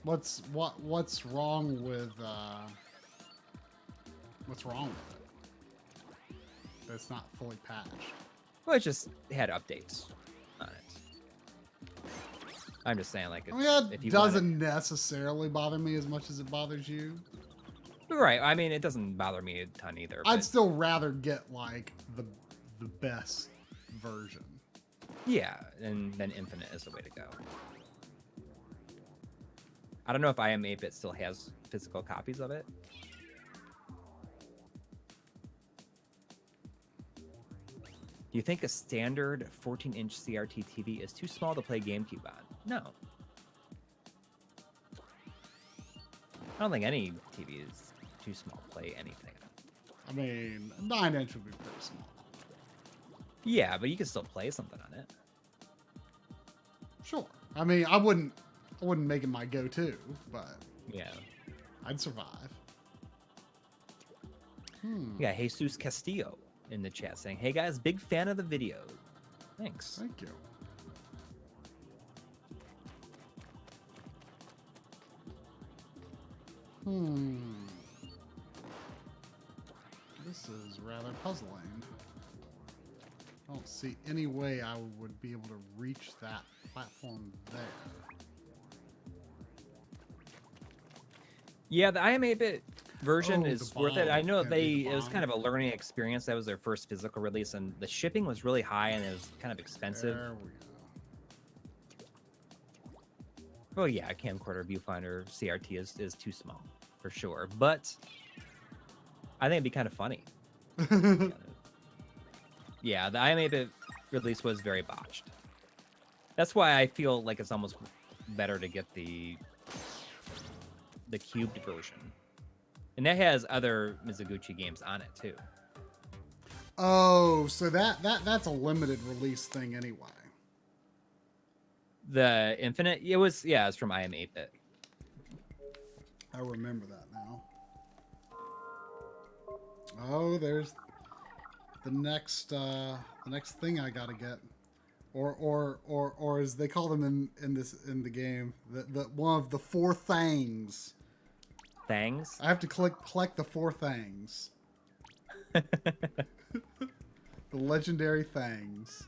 Speaker 1: What's wrong with what's wrong with it? It's not fully patched.
Speaker 2: Well, it just had updates on it. I'm just saying, like, it's,
Speaker 1: I mean,
Speaker 2: if you
Speaker 1: doesn't necessarily bother me as much as it bothers you.
Speaker 2: Right. I mean, it doesn't bother me a ton either.
Speaker 1: I'd still rather get like the best version.
Speaker 2: Yeah, and then Infinite is the way to go. I don't know if I Am 8-Bit still has physical copies of it. Do you think a standard 14-inch CRT TV is too small to play GameCube on? No. I don't think any TV is too small to play anything on.
Speaker 1: I mean, 9-inch would be pretty small.
Speaker 2: Yeah, but you can still play something on it.
Speaker 1: Sure. I mean, I wouldn't make it my go-to, but
Speaker 2: yeah,
Speaker 1: I'd survive.
Speaker 2: Yeah, Jesus Castillo in the chat saying, "Hey guys, big fan of the video. Thanks."
Speaker 1: Thank you. This is rather puzzling. I don't see any way I would be able to reach that platform there.
Speaker 2: Yeah, the I Am 8-Bit version is worth it. I know
Speaker 1: it
Speaker 2: was kind of a learning experience. That was their first physical release, and the shipping was really high, and it was kind of expensive.
Speaker 1: There we go.
Speaker 2: Well, yeah, a camcorder viewfinder CRT is too small, for sure. But I think it'd be kind of funny. Yeah, the I Am 8-Bit release was very botched. That's why I feel like it's almost better to get the cubed version. And that has other Mizuguchi games on it too.
Speaker 1: Oh, so that's a limited release thing anyway.
Speaker 2: The Infinite, it's from I Am 8-Bit.
Speaker 1: I remember that now. Oh, there's the next thing I gotta get, or as they call them in the game, the one of the 4 things.
Speaker 2: Things.
Speaker 1: I have to collect the 4 things. The legendary things.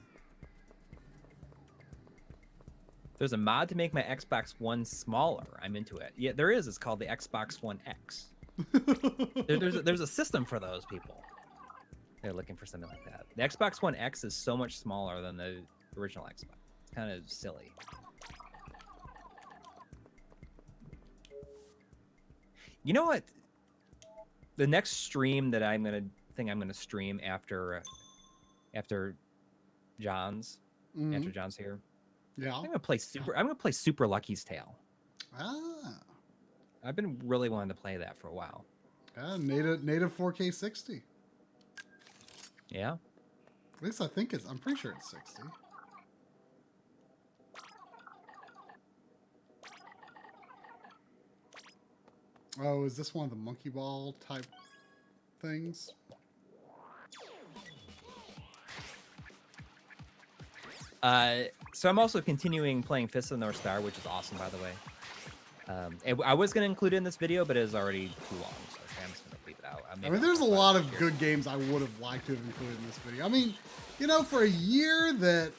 Speaker 2: There's a mod to make my Xbox One smaller. I'm into it. Yeah, there is. It's called the Xbox One X. there's a system for those people. They're looking for something like that. The Xbox One X is so much smaller than the original Xbox. It's kind of silly. You know what? The next stream that I'm gonna stream after John's after John's here.
Speaker 1: Yeah.
Speaker 2: I'm gonna play Super Lucky's Tale.
Speaker 1: Ah.
Speaker 2: I've been really wanting to play that for a while.
Speaker 1: Native 4K 60.
Speaker 2: Yeah.
Speaker 1: At least I'm pretty sure it's 60. Oh, is this one of the monkey ball type things?
Speaker 2: So I'm also continuing playing Fist of the North Star, which is awesome, by the way. I was going to include it in this video, but it is already too long, so I'm just going to leave it out.
Speaker 1: I mean, there's a lot of good games I would have liked to have included in this video. I mean, you know, for a year that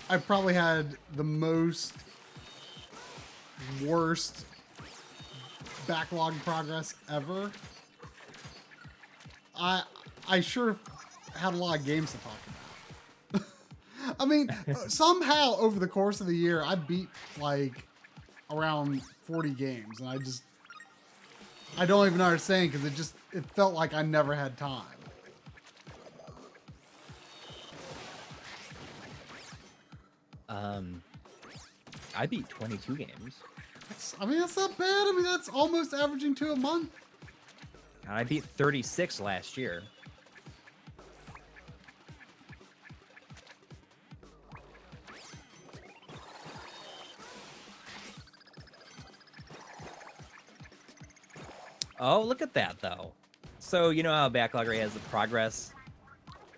Speaker 1: I probably had the most worst backlog progress ever. I sure had a lot of games to talk about. I mean, somehow over the course of the year, I beat like around 40 games, and I don't even understand because it felt like I never had time.
Speaker 2: I beat 22 games.
Speaker 1: That's not bad. I mean, that's almost averaging 2 a month.
Speaker 2: And I beat 36 last year. Oh, look at that, though. So, you know how Backlog Ray has the progress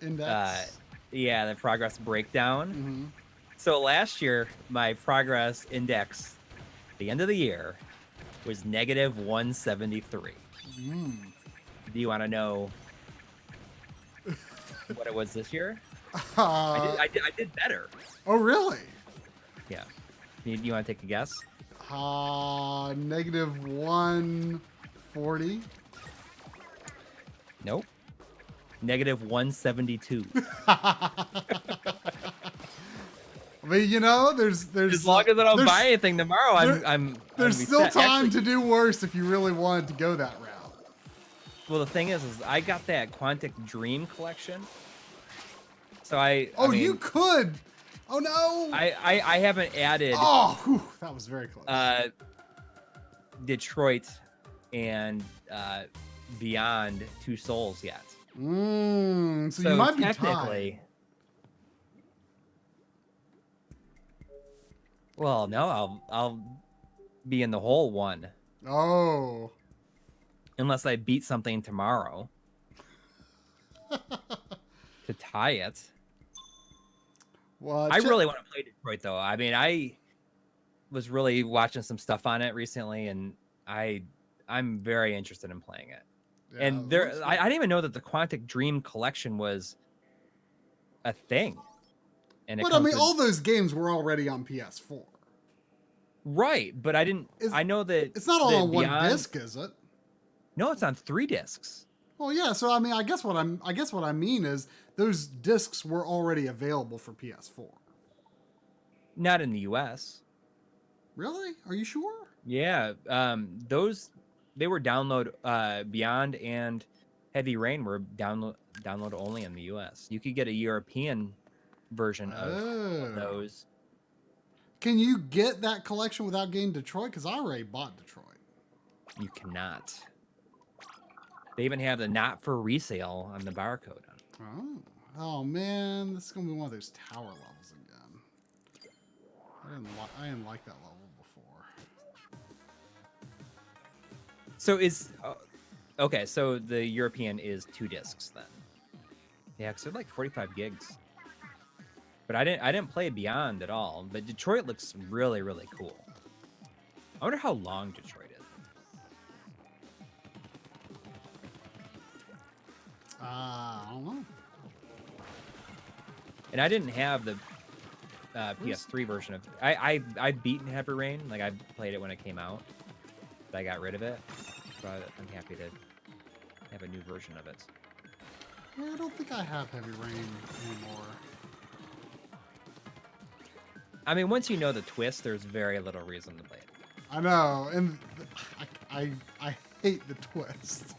Speaker 1: Index.
Speaker 2: Yeah, the progress breakdown.
Speaker 1: Mm-hmm.
Speaker 2: So last year, my progress index, the end of the year, was negative 173.
Speaker 1: Mm.
Speaker 2: Do you want to know what it was this year? I did better.
Speaker 1: Oh, really?
Speaker 2: Yeah. You want to take a guess?
Speaker 1: Negative 140.
Speaker 2: Nope. Negative 172.
Speaker 1: I mean, you know, there's
Speaker 2: as long as I don't buy anything tomorrow,
Speaker 1: there's still time to do worse if you really wanted to go that route.
Speaker 2: Well, the thing is I got that Quantic Dream collection. So
Speaker 1: you could. Oh no.
Speaker 2: I haven't added.
Speaker 1: Oh, whew, that was very close.
Speaker 2: Detroit and Beyond Two Souls yet.
Speaker 1: So you might be
Speaker 2: technically.
Speaker 1: tied.
Speaker 2: Well, no, I'll be in the hole one.
Speaker 1: Oh.
Speaker 2: Unless I beat something tomorrow to tie it.
Speaker 1: Well,
Speaker 2: I really want to play Detroit, though. I mean, I was really watching some stuff on it recently, and I'm very interested in playing it. Yeah, and I didn't even know that the Quantic Dream collection was a thing. And
Speaker 1: but I mean, all those games were already on PS4.
Speaker 2: Right, but I know that
Speaker 1: it's not all on one disc, is it?
Speaker 2: No, it's on 3 discs.
Speaker 1: Well, yeah. So I mean, I guess what I mean is those discs were already available for PS4.
Speaker 2: Not in the US.
Speaker 1: Really? Are you sure?
Speaker 2: Yeah. They were download Beyond and Heavy Rain were download only in the US. You could get a European version of those.
Speaker 1: Can you get that collection without getting Detroit? Because I already bought Detroit.
Speaker 2: You cannot. They even have the not for resale on the barcode on it.
Speaker 1: Oh man, this is gonna be one of those tower levels again. I didn't like that level before.
Speaker 2: So okay. So the European is 2 discs then. Yeah, because they're like 45 gigs. But I didn't play Beyond at all. But Detroit looks really, really cool. I wonder how long Detroit is.
Speaker 1: I don't know.
Speaker 2: And I didn't have the PS3 version of. I've beaten Heavy Rain. Like I played it when it came out, but I got rid of it. So I'm happy to have a new version of it.
Speaker 1: Yeah, I don't think I have Heavy Rain anymore.
Speaker 2: I mean, once you know the twist, there's very little reason to play it.
Speaker 1: I know, and I hate the twist.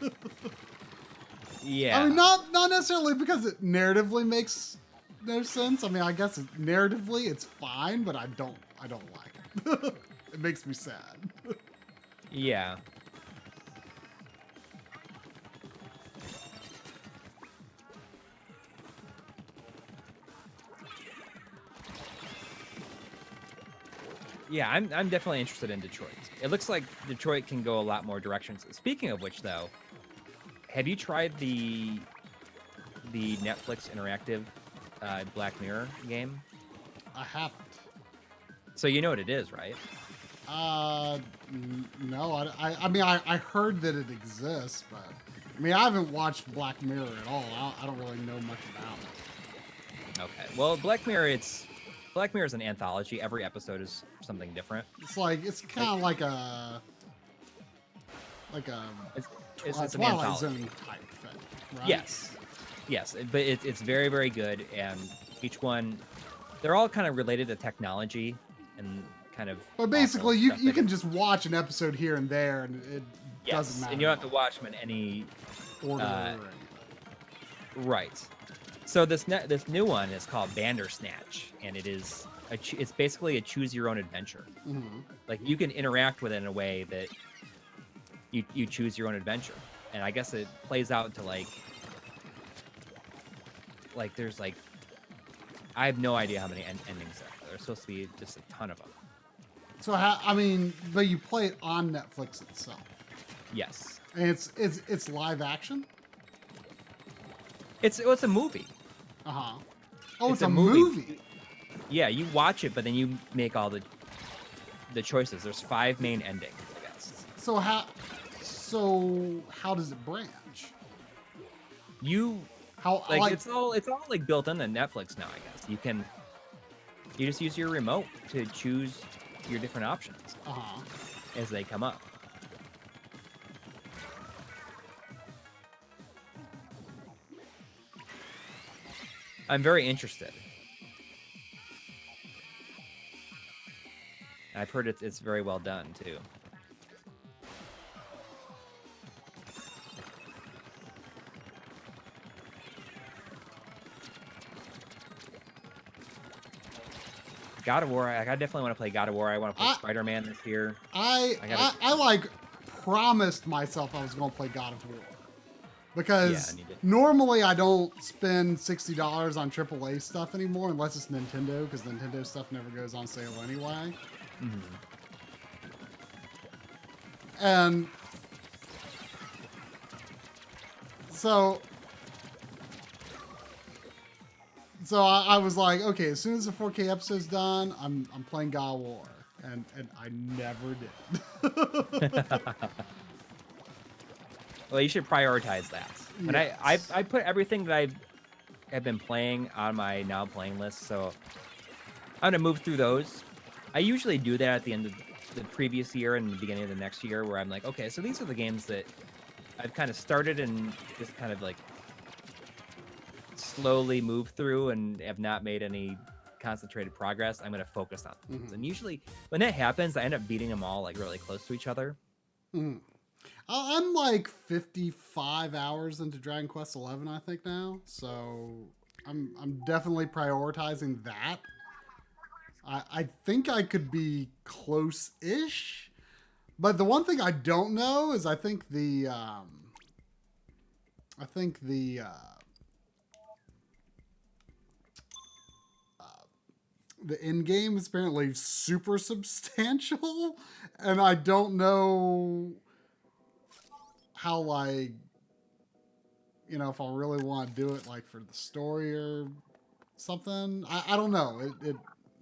Speaker 2: Yeah.
Speaker 1: I mean, not necessarily because it narratively makes no sense. I mean, I guess narratively it's fine, but I don't like it. It makes me sad.
Speaker 2: Yeah. Yeah, I'm definitely interested in Detroit. It looks like Detroit can go a lot more directions. Speaking of which, though, have you tried the Netflix interactive Black Mirror game?
Speaker 1: I haven't.
Speaker 2: So you know what it is, right?
Speaker 1: No. I mean, I heard that it exists, but I mean, I haven't watched Black Mirror at all. I don't really know much about it.
Speaker 2: Okay. Well, Black Mirror, it's Black Mirror is an anthology. Every episode is something different.
Speaker 1: It's kind of like a
Speaker 2: It's an
Speaker 1: Twilight
Speaker 2: anthology.
Speaker 1: Zone type thing, right?
Speaker 2: Yes, but it's very, very good, and each one, they're all kind of related to technology and kind of.
Speaker 1: But basically, you can just watch an episode here and there, and it doesn't matter.
Speaker 2: And you don't have to watch them in any
Speaker 1: order or anything.
Speaker 2: Right. So this new one is called Bandersnatch, and it's basically a choose your own adventure.
Speaker 1: Mm-hmm.
Speaker 2: Like you can interact with it in a way that you choose your own adventure, and I guess it plays out to like there's like I have no idea how many endings there are. There's supposed to be just a ton of them.
Speaker 1: So but you play it on Netflix itself.
Speaker 2: Yes.
Speaker 1: And it's live action.
Speaker 2: It's a movie.
Speaker 1: Uh-huh. Oh, it's a movie.
Speaker 2: Yeah, you watch it, but then you make all the choices. There's 5 main endings, I guess.
Speaker 1: So how does it branch?
Speaker 2: It's all like built into Netflix now, I guess. You just use your remote to choose your different options as they come up. I'm very interested. I've heard it's very well done too. God of War. I definitely want to play God of War. I want to play Spider-Man this year.
Speaker 1: I promised myself I was going to play God of War. Because normally I don't spend $60 on AAA stuff anymore unless it's Nintendo, because Nintendo stuff never goes on sale anyway.
Speaker 2: Mm-hmm.
Speaker 1: And so I was like, okay, as soon as the 4K episode's done, I'm playing God of War, and I never did.
Speaker 2: Well, you should prioritize that. But yes. I put everything that I have been playing on my now playing list, so I'm gonna move through those. I usually do that at the end of the previous year and the beginning of the next year, where I'm like, okay, so these are the games that I've kind of started and just kind of like slowly moved through and have not made any concentrated progress. I'm gonna focus on things. Mm-hmm. And usually when that happens, I end up beating them all like really close to each other.
Speaker 1: Mm. I'm like 55 hours into Dragon Quest XI, I think now. So I'm definitely prioritizing that. I think I could be close-ish, but the one thing I don't know is I think the end game is apparently super substantial, and I don't know how, like, you know, if I really want to do it like for the story or something. I don't know.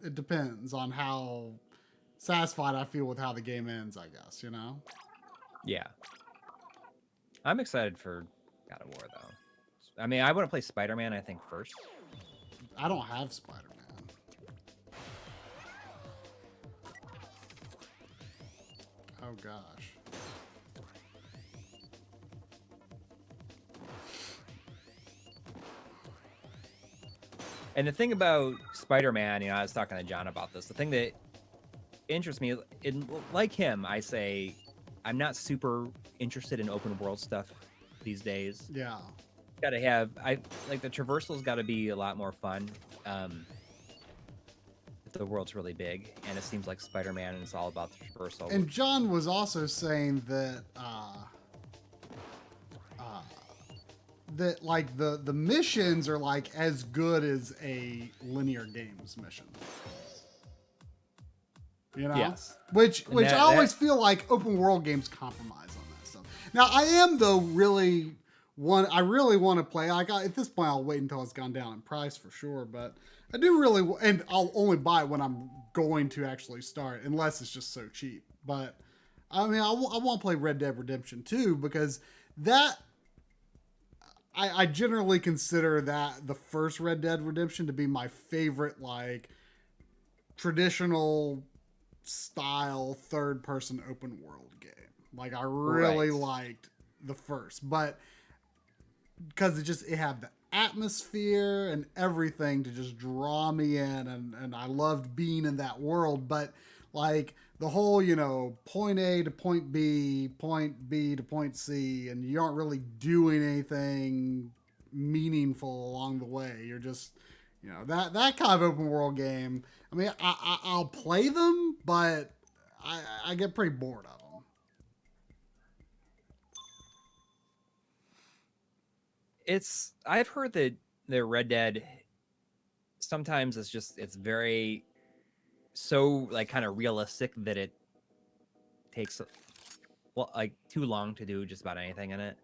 Speaker 1: It depends on how satisfied I feel with how the game ends, I guess, you know?
Speaker 2: Yeah. I'm excited for God of War, though. I mean, I want to play Spider-Man, I think, first.
Speaker 1: I don't have Spider-Man. Oh, gosh.
Speaker 2: And the thing about Spider-Man, you know, I was talking to John about this. The thing that interests me, like him, I say I'm not super interested in open world stuff these days.
Speaker 1: Yeah.
Speaker 2: Gotta have, the traversal's got to be a lot more fun. The world's really big, and it seems like Spider-Man, and it's all about the traversal.
Speaker 1: And John was also saying that that like the missions are like as good as a linear games mission. You know?
Speaker 2: Yes.
Speaker 1: Which I always feel like open world games compromise on that stuff. Now I am though really want to play. At this point I'll wait until it's gone down in price for sure, but I do really, and I'll only buy it when I'm going to actually start, unless it's just so cheap. But I mean, I want to play Red Dead Redemption 2 because that I generally consider that the first Red Dead Redemption to be my favorite, like, traditional style third person open world game. Like I really
Speaker 2: Right.
Speaker 1: liked the first, but because it had the atmosphere and everything to just draw me in, and I loved being in that world. But like the whole, point A to point B, point B to point C, and you aren't really doing anything meaningful along the way. You're just, that kind of open world game. I mean, I'll play them, but I get pretty bored of them.
Speaker 2: I've heard that the Red Dead sometimes it's very so like kind of realistic that it takes like too long to do just about anything in it.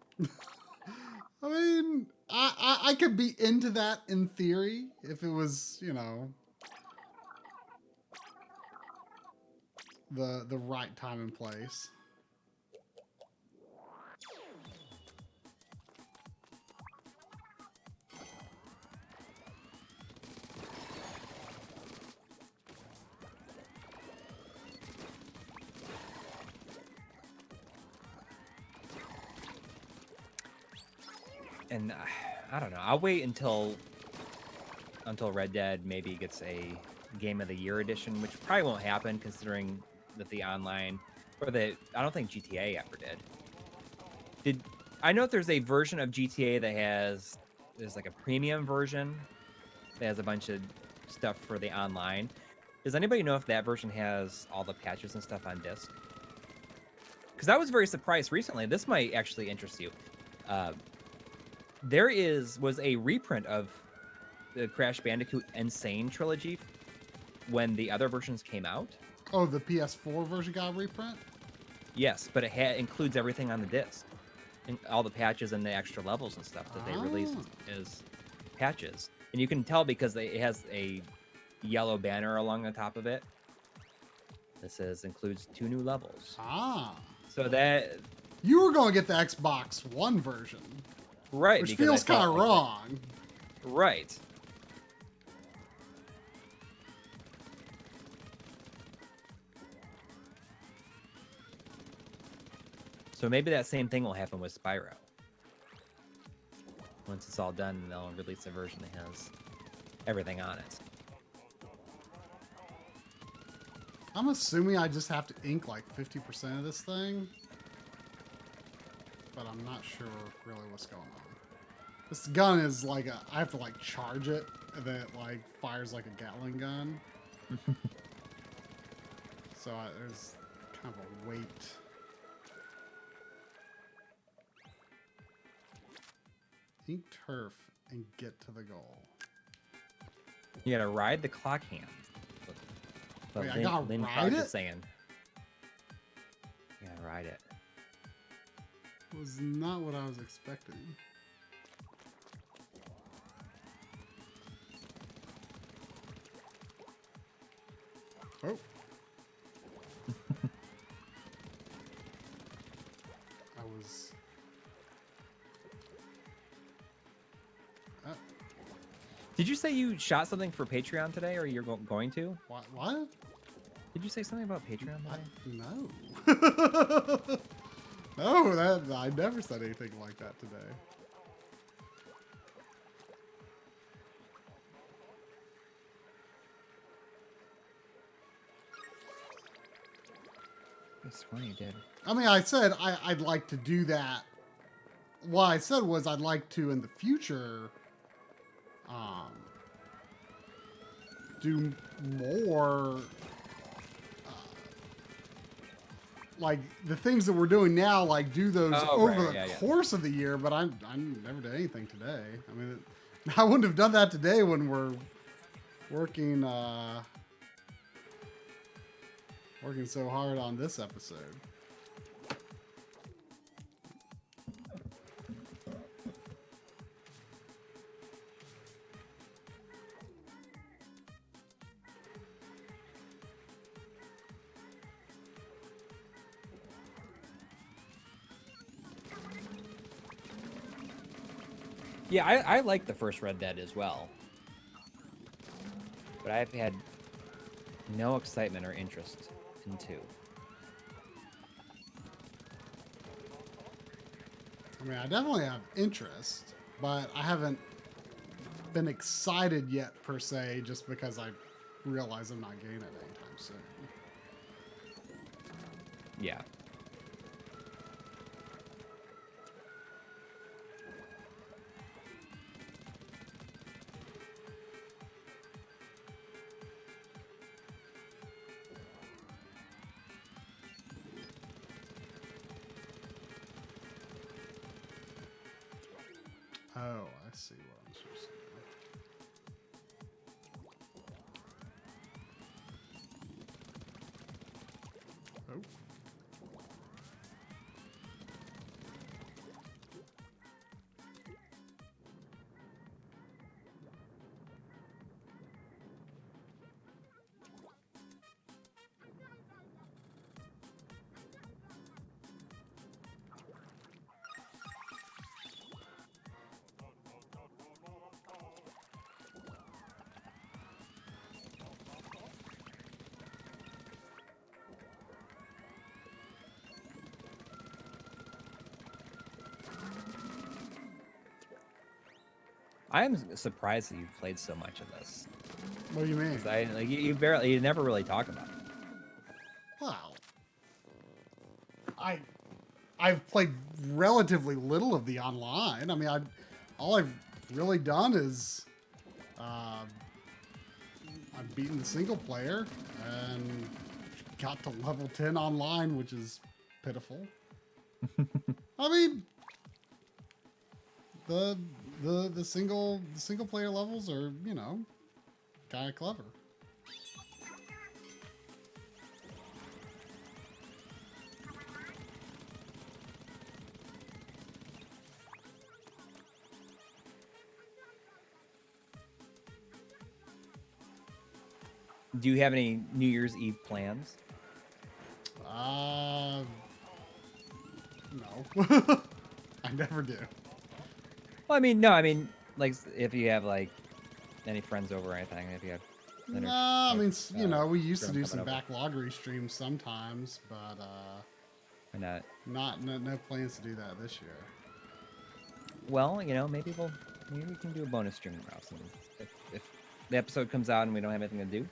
Speaker 1: I mean, I could be into that in theory if it was, the right time and place.
Speaker 2: And I don't know. I'll wait until Red Dead maybe gets a Game of the Year edition, which probably won't happen considering that the online I don't think GTA ever did. I know if there's a version of GTA that there's like a premium version that has a bunch of stuff for the online. Does anybody know if that version has all the patches and stuff on disc? Because I was very surprised recently. This might actually interest you. There was a reprint of the Crash Bandicoot Insane trilogy when the other versions came out.
Speaker 1: Oh, the PS4 version got a reprint?
Speaker 2: Yes, but it includes everything on the disc. And all the patches and the extra levels and stuff that they released as patches. And you can tell because it has a yellow banner along the top of it that says includes 2 new levels. So that...
Speaker 1: You were going to get the Xbox One version.
Speaker 2: Right.
Speaker 1: Which feels kind of wrong.
Speaker 2: Right. So maybe that same thing will happen with Spyro. Once it's all done, they'll release a version that has everything on it.
Speaker 1: I'm assuming I just have to ink like 50% of this thing. But I'm not sure really what's going on. This gun is like I have to like charge it, and then it like fires like a Gatling gun. So there's kind of a weight. Ink turf and get to the goal.
Speaker 2: You gotta ride the clock hand.
Speaker 1: Wait, I gotta ride it?
Speaker 2: Saying. You gotta ride it.
Speaker 1: It was not what I was expecting. Oh. I was...
Speaker 2: Did you say you shot something for Patreon today, or you're going to?
Speaker 1: What?
Speaker 2: Did you say something about Patreon today?
Speaker 1: No. No, I never said anything like that today.
Speaker 2: I swear you did.
Speaker 1: I mean, I said I'd like to do that. What I said was I'd like to, in the future, do more, like the things that we're doing now, like do those over the course of the year, but I never did anything today. I mean, I wouldn't have done that today when we're working so hard on this episode.
Speaker 2: Yeah, I like the first Red Dead as well. But I've had No excitement or interest in 2.
Speaker 1: I mean, I definitely have interest, but I haven't been excited yet per se, just because I realize I'm not getting it anytime soon.
Speaker 2: Yeah.
Speaker 1: Oh, I see what I'm supposed to do. Oh.
Speaker 2: I am surprised that you've played so much of this.
Speaker 1: What do you mean?
Speaker 2: 'Cause you never really talk about it.
Speaker 1: Wow. I've played relatively little of the online. I mean, all I've really done is I've beaten the single player and got to level 10 online, which is pitiful. I mean, the single player levels are, you know, kind of clever.
Speaker 2: Do you have any New Year's Eve plans?
Speaker 1: No. I never do.
Speaker 2: Well, I mean, no, I mean, like, if you have, like, any friends over or anything, if you have...
Speaker 1: No, I mean, you know, we used to
Speaker 2: stream
Speaker 1: do some
Speaker 2: coming
Speaker 1: backloggery streams sometimes, but
Speaker 2: Why not?
Speaker 1: no plans to do that this year.
Speaker 2: Well, you know, maybe we can do a bonus stream tomorrow. So if the episode comes out and we don't have anything to do,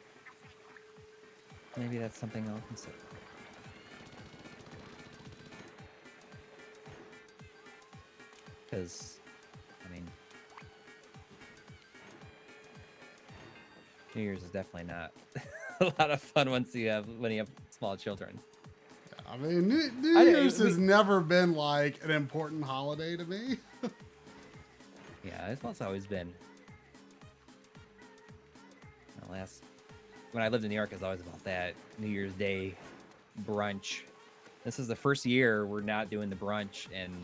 Speaker 2: maybe that's something I'll consider. Because, I mean, New Year's is definitely not a lot of fun when you have small children.
Speaker 1: I mean, New Year's has never been like an important holiday to me.
Speaker 2: Yeah, it's always been. When I lived in New York, it was always about that New Year's Day brunch. This is the first year we're not doing the brunch and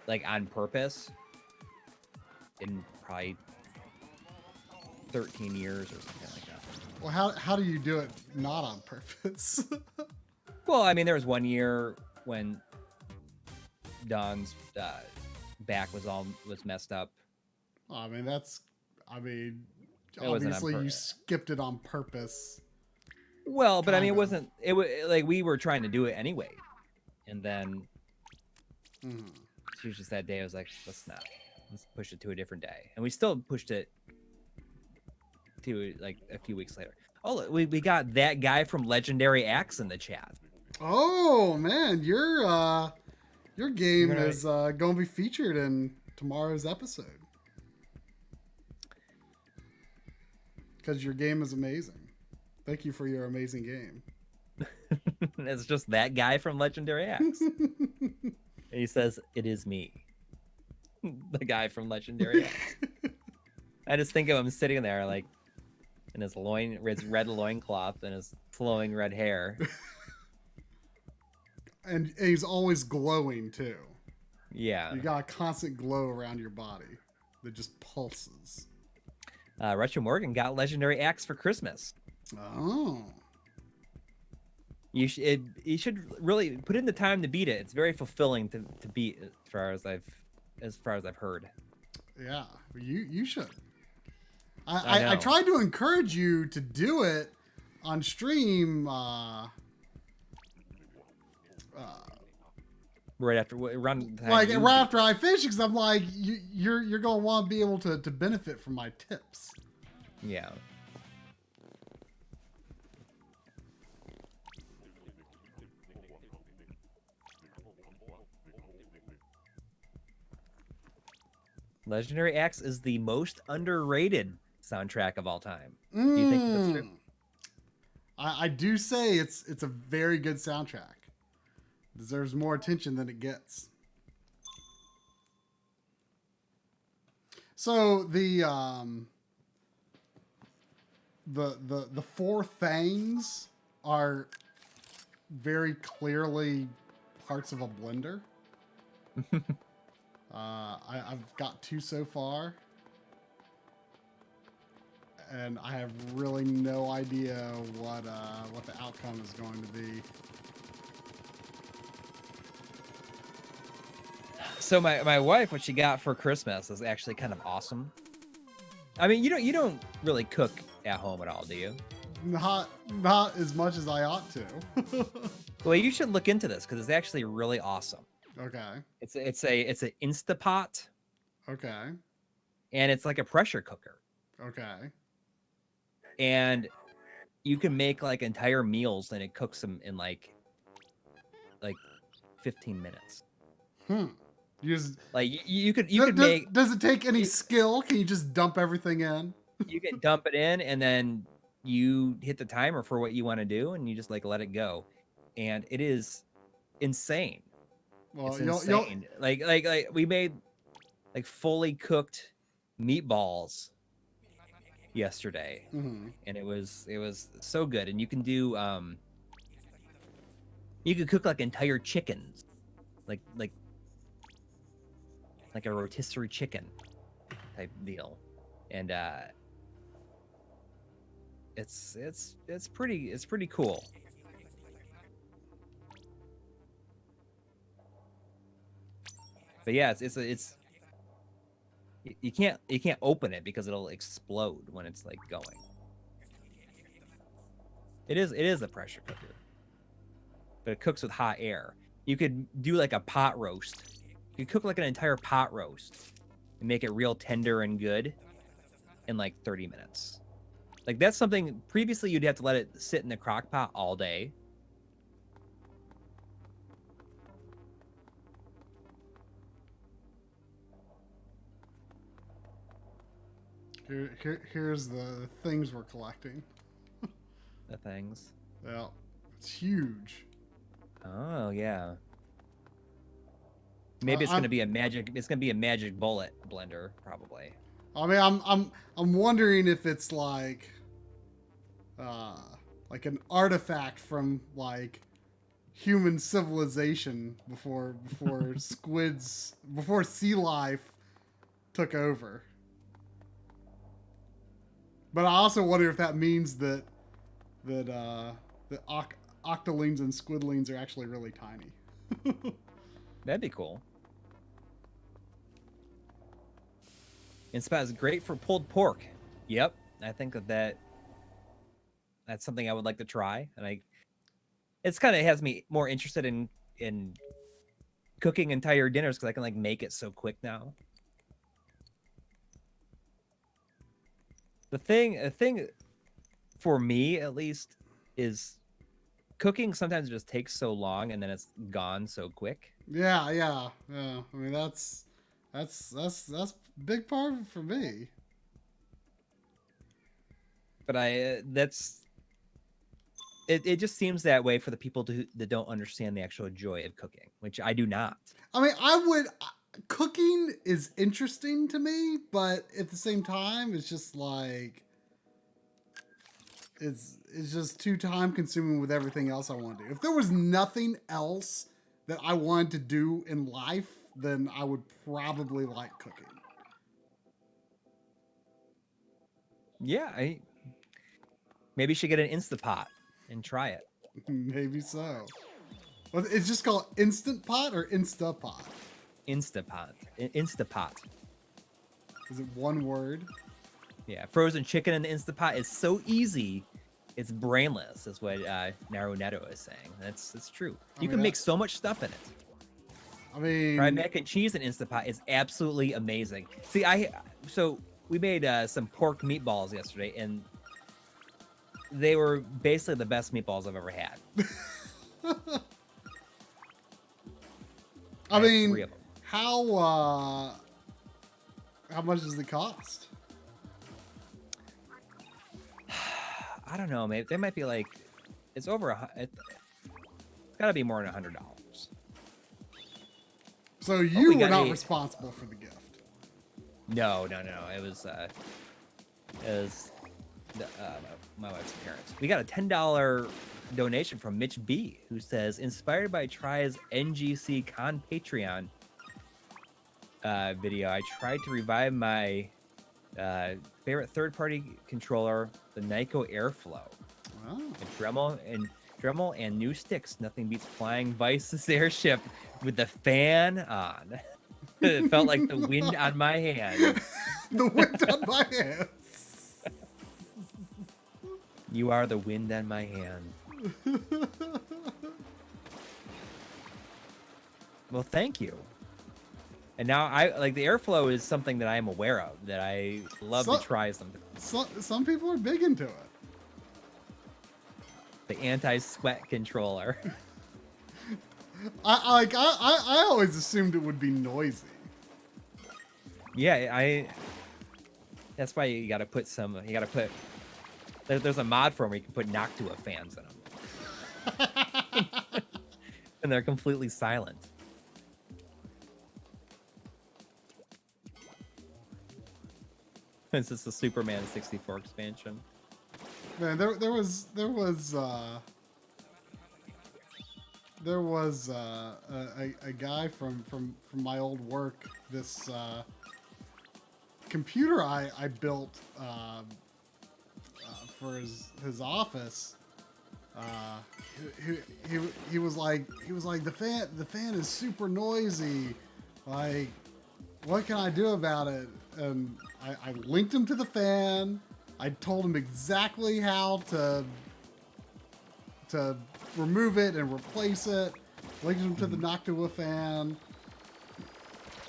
Speaker 2: like on purpose in probably 13 years or something like that.
Speaker 1: Well, how do you do it not on purpose?
Speaker 2: Well, I mean, there was one year when Don's back was messed up.
Speaker 1: I mean, obviously you skipped it on purpose.
Speaker 2: Well, but I mean, it was like we were trying to do it anyway, and then she was just that day. I was like, let's push it to a different day, and we still pushed it to like a few weeks later. Oh, we got that guy from Legendary Axe in the chat.
Speaker 1: Oh man, your game is going to be featured in tomorrow's episode because your game is amazing. Thank you for your amazing game.
Speaker 2: It's just that guy from Legendary Axe. And he says, "It is me, the guy from Legendary Axe." I just think of him sitting there like in his red loincloth and his flowing red hair.
Speaker 1: And he's always glowing too.
Speaker 2: Yeah.
Speaker 1: You got a constant glow around your body that just pulses.
Speaker 2: Retro Morgan got Legendary Axe for Christmas.
Speaker 1: Oh.
Speaker 2: You should really put in the time to beat it. It's very fulfilling to beat as far as I've heard.
Speaker 1: Yeah, you should. I tried to encourage you to do it on stream.
Speaker 2: Right after around the time
Speaker 1: like right after I finish, because I'm like, you're gonna want to be able to benefit from my tips.
Speaker 2: Yeah. Legendary Axe is the most underrated soundtrack of all time. Do you think that's true?
Speaker 1: I do say it's a very good soundtrack. Deserves more attention than it gets. So the four things are very clearly parts of a blender. I've got 2 so far, and I have really no idea what the outcome is going to be.
Speaker 2: So my wife, what she got for Christmas is actually kind of awesome. I mean, you don't really cook at home at all, do you?
Speaker 1: Not as much as I ought to.
Speaker 2: Well, you should look into this because it's actually really awesome.
Speaker 1: Okay.
Speaker 2: It's an Instapot.
Speaker 1: Okay.
Speaker 2: And it's like a pressure cooker.
Speaker 1: Okay.
Speaker 2: And you can make like entire meals and it cooks them in like 15 minutes.
Speaker 1: You just,
Speaker 2: like you could make.
Speaker 1: Does it take any skill? Can you just dump everything in?
Speaker 2: You can dump it in and then you hit the timer for what you want to do and you just like let it go, and it is insane.
Speaker 1: Well,
Speaker 2: it's insane. Like we made like fully cooked meatballs yesterday, and it was so good. And you can do you could cook like entire chickens, like a rotisserie chicken type deal, and it's pretty cool. But yeah, it's you can't open it because it'll explode when it's like going. It is a pressure cooker, but it cooks with hot air. You could do like a pot roast. You could cook like an entire pot roast and make it real tender and good in like 30 minutes. Like that's something previously you'd have to let it sit in the crock pot all day.
Speaker 1: Here's the things we're collecting.
Speaker 2: The things.
Speaker 1: Well, it's huge.
Speaker 2: Oh yeah. Maybe it's gonna be a magic. It's gonna be a magic bullet blender, probably.
Speaker 1: I mean, I'm wondering if it's like an artifact from like human civilization before before sea life took over. But I also wonder if that means that octolings and squidlings are actually really tiny.
Speaker 2: That'd be cool. Inspat is great for pulled pork. Yep, I think that's something I would like to try, and it's kind of has me more interested in cooking entire dinners because I can like make it so quick now. The thing for me at least is cooking sometimes just takes so long and then it's gone so quick.
Speaker 1: Yeah. I mean that's a big part of it for me. But
Speaker 2: it just seems that way for the people that don't understand the actual joy of cooking, which I do not.
Speaker 1: I mean, cooking is interesting to me, but at the same time, it's just like it's just too time consuming with everything else I want to do. If there was nothing else that I wanted to do in life, then I would probably like cooking.
Speaker 2: Yeah, maybe you should get an Instapot and try it.
Speaker 1: Maybe so. Well, it's just called Instant Pot or Instapot?
Speaker 2: Instapot. Instapot.
Speaker 1: Is it one word?
Speaker 2: Yeah, frozen chicken in the Instant Pot is so easy, it's brainless, is what Naruneto is saying. That's true. You can make so much stuff in it.
Speaker 1: I mean,
Speaker 2: fried mac and cheese in Instant Pot is absolutely amazing. See, so we made some pork meatballs yesterday, and they were basically the best meatballs I've ever had.
Speaker 1: I mean, how much does it cost?
Speaker 2: I don't know, maybe they might be like, it's over it's gotta be more than $100.
Speaker 1: So you were not responsible for the gift.
Speaker 2: No. It was my wife's parents. We got a $10 donation from Mitch B, who says, inspired by Try's NGC Con Patreon video, I tried to revive my favorite third-party controller, the Nyko Airflow.
Speaker 1: Wow.
Speaker 2: Dremel and new sticks. Nothing beats flying Vice's airship with the fan on. It felt like the wind on my hand.
Speaker 1: The wind on my hand.
Speaker 2: You are the wind on my hand. Well, thank you. And now I like the airflow is something that I am aware of, that I love to try something.
Speaker 1: Some people are big into it.
Speaker 2: The anti-sweat controller.
Speaker 1: I always assumed it would be noisy.
Speaker 2: Yeah, that's why you gotta put there's a mod for them where you can put Noctua fans in them. And they're completely silent. This is the Superman 64 expansion.
Speaker 1: Man, there was a guy from my old work. This computer I built for his office. He was like the fan is super noisy. Like, what can I do about it? And I linked him to the fan. I told him exactly how to remove it and replace it. Linked him to the Noctua fan.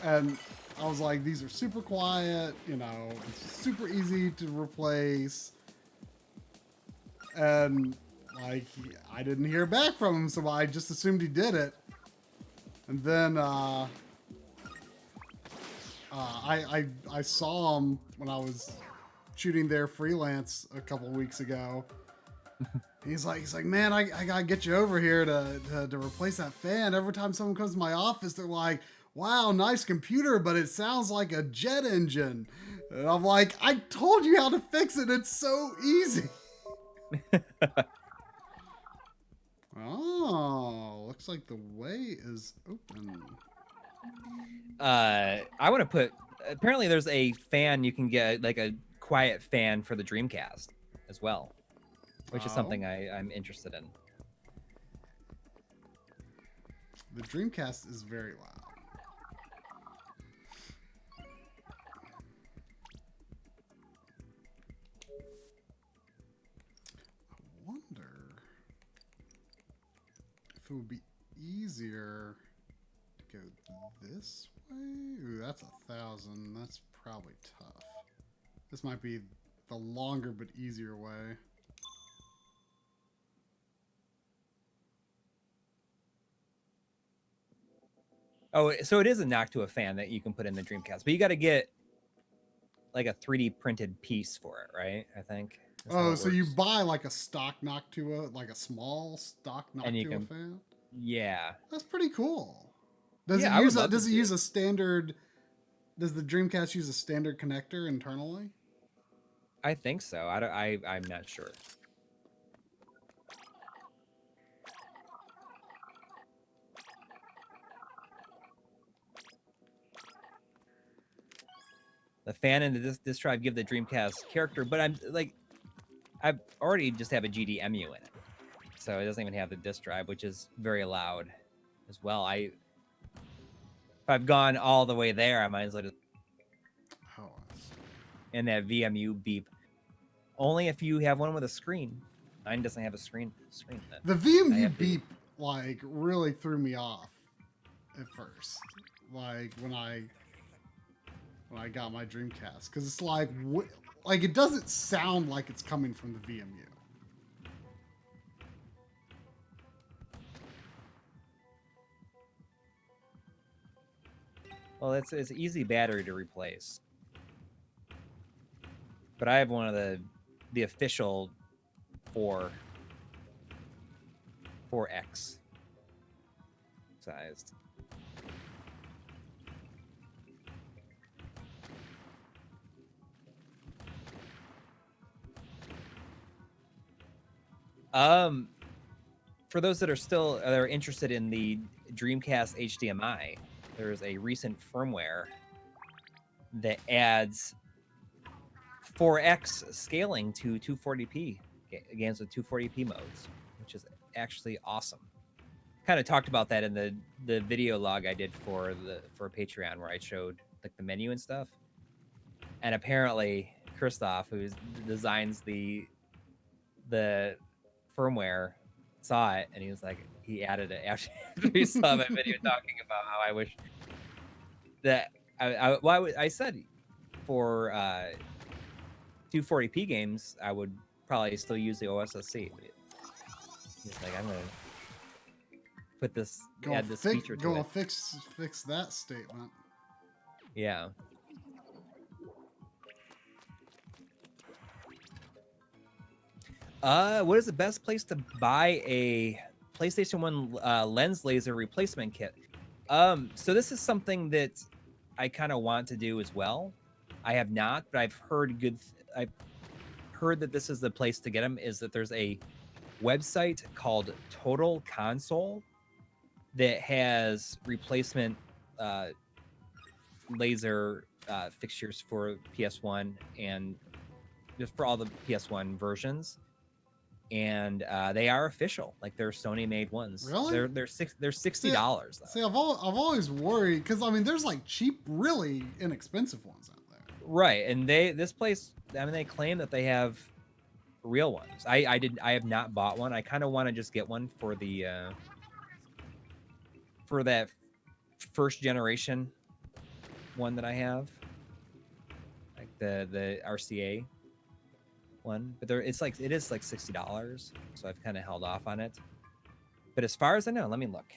Speaker 1: And I was like, these are super quiet, it's super easy to replace. And like, I didn't hear back from him, so I just assumed he did it. And then I saw him when I was shooting their freelance a couple weeks ago. He's like, man, I gotta get you over here to replace that fan. Every time someone comes to my office, they're like, wow, nice computer, but it sounds like a jet engine. And I'm like, I told you how to fix it. It's so easy. Oh, looks like the way is open.
Speaker 2: I want to put, apparently there's a fan you can get, like a quiet fan for the Dreamcast as well, which is something I'm interested in.
Speaker 1: The Dreamcast is very loud. I wonder if it would be easier to go this way. Ooh, that's 1,000. That's probably tough. This might be the longer but easier way.
Speaker 2: Oh, so it is a Noctua fan that you can put in the Dreamcast, but you got to get like a 3D printed piece for it, right? I think.
Speaker 1: Oh, so you buy like a stock Noctua, like a small stock Noctua fan?
Speaker 2: Yeah.
Speaker 1: That's pretty cool. Does it use a standard? Does the Dreamcast use a standard connector internally?
Speaker 2: I think so. I'm not sure. The fan and the disk drive give the Dreamcast character, but I already just have a GDEMU in it, so it doesn't even have the disk drive, which is very loud as well. If I've gone all the way there, I might as well just.
Speaker 1: Oh,
Speaker 2: and that VMU beep. Only if you have one with a screen. Mine doesn't have a screen.
Speaker 1: The VMU beep like really threw me off at first. Like when I got my Dreamcast, because it's like it doesn't sound like it's coming from the VMU.
Speaker 2: Well, it's an easy battery to replace. But I have one of the official 4X sized. For those that are interested in the Dreamcast HDMI, there's a recent firmware that adds 4X scaling to 240p games with 240p modes, which is actually awesome. Kind of talked about that in the video log I did for Patreon, where I showed like the menu and stuff. And apparently Christoph, who designs the firmware, saw it, and he was like, he added it after he saw my video talking about how I wish that I said for 240p games I would probably still use the OSSC. He's like, I'm gonna put this, add this feature to it.
Speaker 1: Go fix that statement.
Speaker 2: Yeah. What is the best place to buy a PlayStation 1 lens laser replacement kit? So this is something that I kind of want to do as well. I have not, but I've heard I've heard that this is the place to get them. Is that there's a website called Total Console that has replacement laser fixtures for PS1 and just for all the PS1 versions. And they are official, like they're Sony made ones.
Speaker 1: Really?
Speaker 2: They're $60.
Speaker 1: See, I've always worried, because I mean, there's like cheap, really inexpensive ones out there.
Speaker 2: Right, and this place, I mean, they claim that they have real ones. I have not bought one. I kind of want to just get one for the for that first generation one that I have, like the RCA one, but it is like $60, so I've kind of held off on it. But as far as I know, let me look.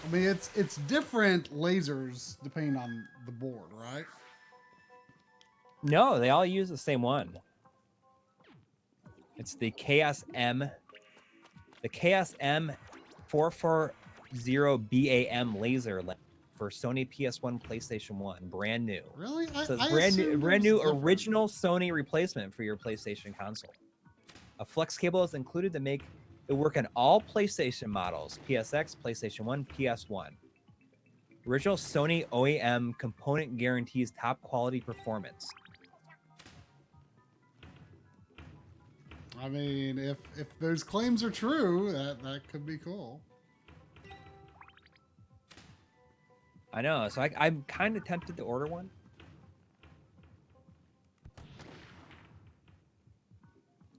Speaker 1: I mean, it's different lasers depending on the board, right?
Speaker 2: No, they all use the same one. It's the KSM 440BAM laser lens for Sony PS1, PlayStation 1, brand new.
Speaker 1: Really?
Speaker 2: So it's brand new original Sony replacement for your PlayStation console. A flex cable is included to make it work on all PlayStation models: PSX, PlayStation 1, PS1. Original Sony OEM component guarantees top quality performance.
Speaker 1: I mean, if those claims are true, that could be cool.
Speaker 2: I know, so I'm kind of tempted to order one.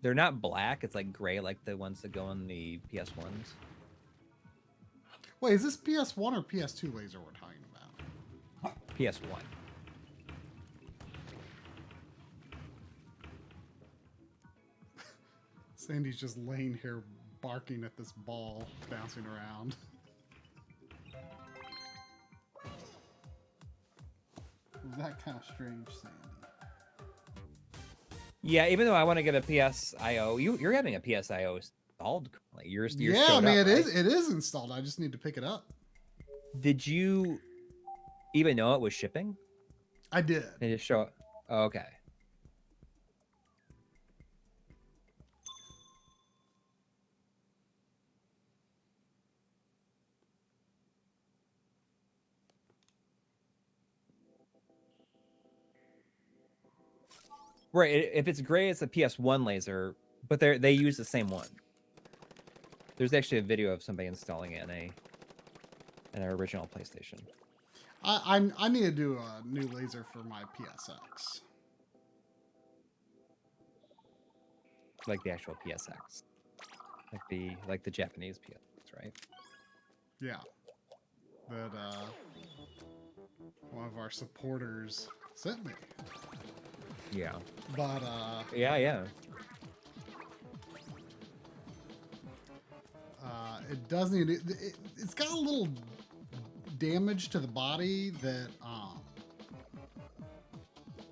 Speaker 2: They're not black, it's like gray like the ones that go on the PS1s.
Speaker 1: Wait, is this PS1 or PS2 laser we're talking about?
Speaker 2: PS1.
Speaker 1: Sandy's just laying here barking at this ball bouncing around. That kind of strange, Sandy.
Speaker 2: Yeah, even though I want to get a PSIO, you're having a PSIO installed. Like you're
Speaker 1: yeah, I mean,
Speaker 2: up,
Speaker 1: it
Speaker 2: right?
Speaker 1: is installed. I just need to pick it up.
Speaker 2: Did you even know it was shipping?
Speaker 1: I did.
Speaker 2: They just show up. Oh, okay. Right. If it's gray, it's a PS1 laser, but they use the same one. There's actually a video of somebody installing it in a and our original PlayStation.
Speaker 1: I need to do a new laser for my PSX.
Speaker 2: Like the actual PSX. Like the Japanese PSX, right?
Speaker 1: Yeah. That one of our supporters sent me.
Speaker 2: Yeah.
Speaker 1: But
Speaker 2: Yeah.
Speaker 1: it does need it's got a little damage to the body that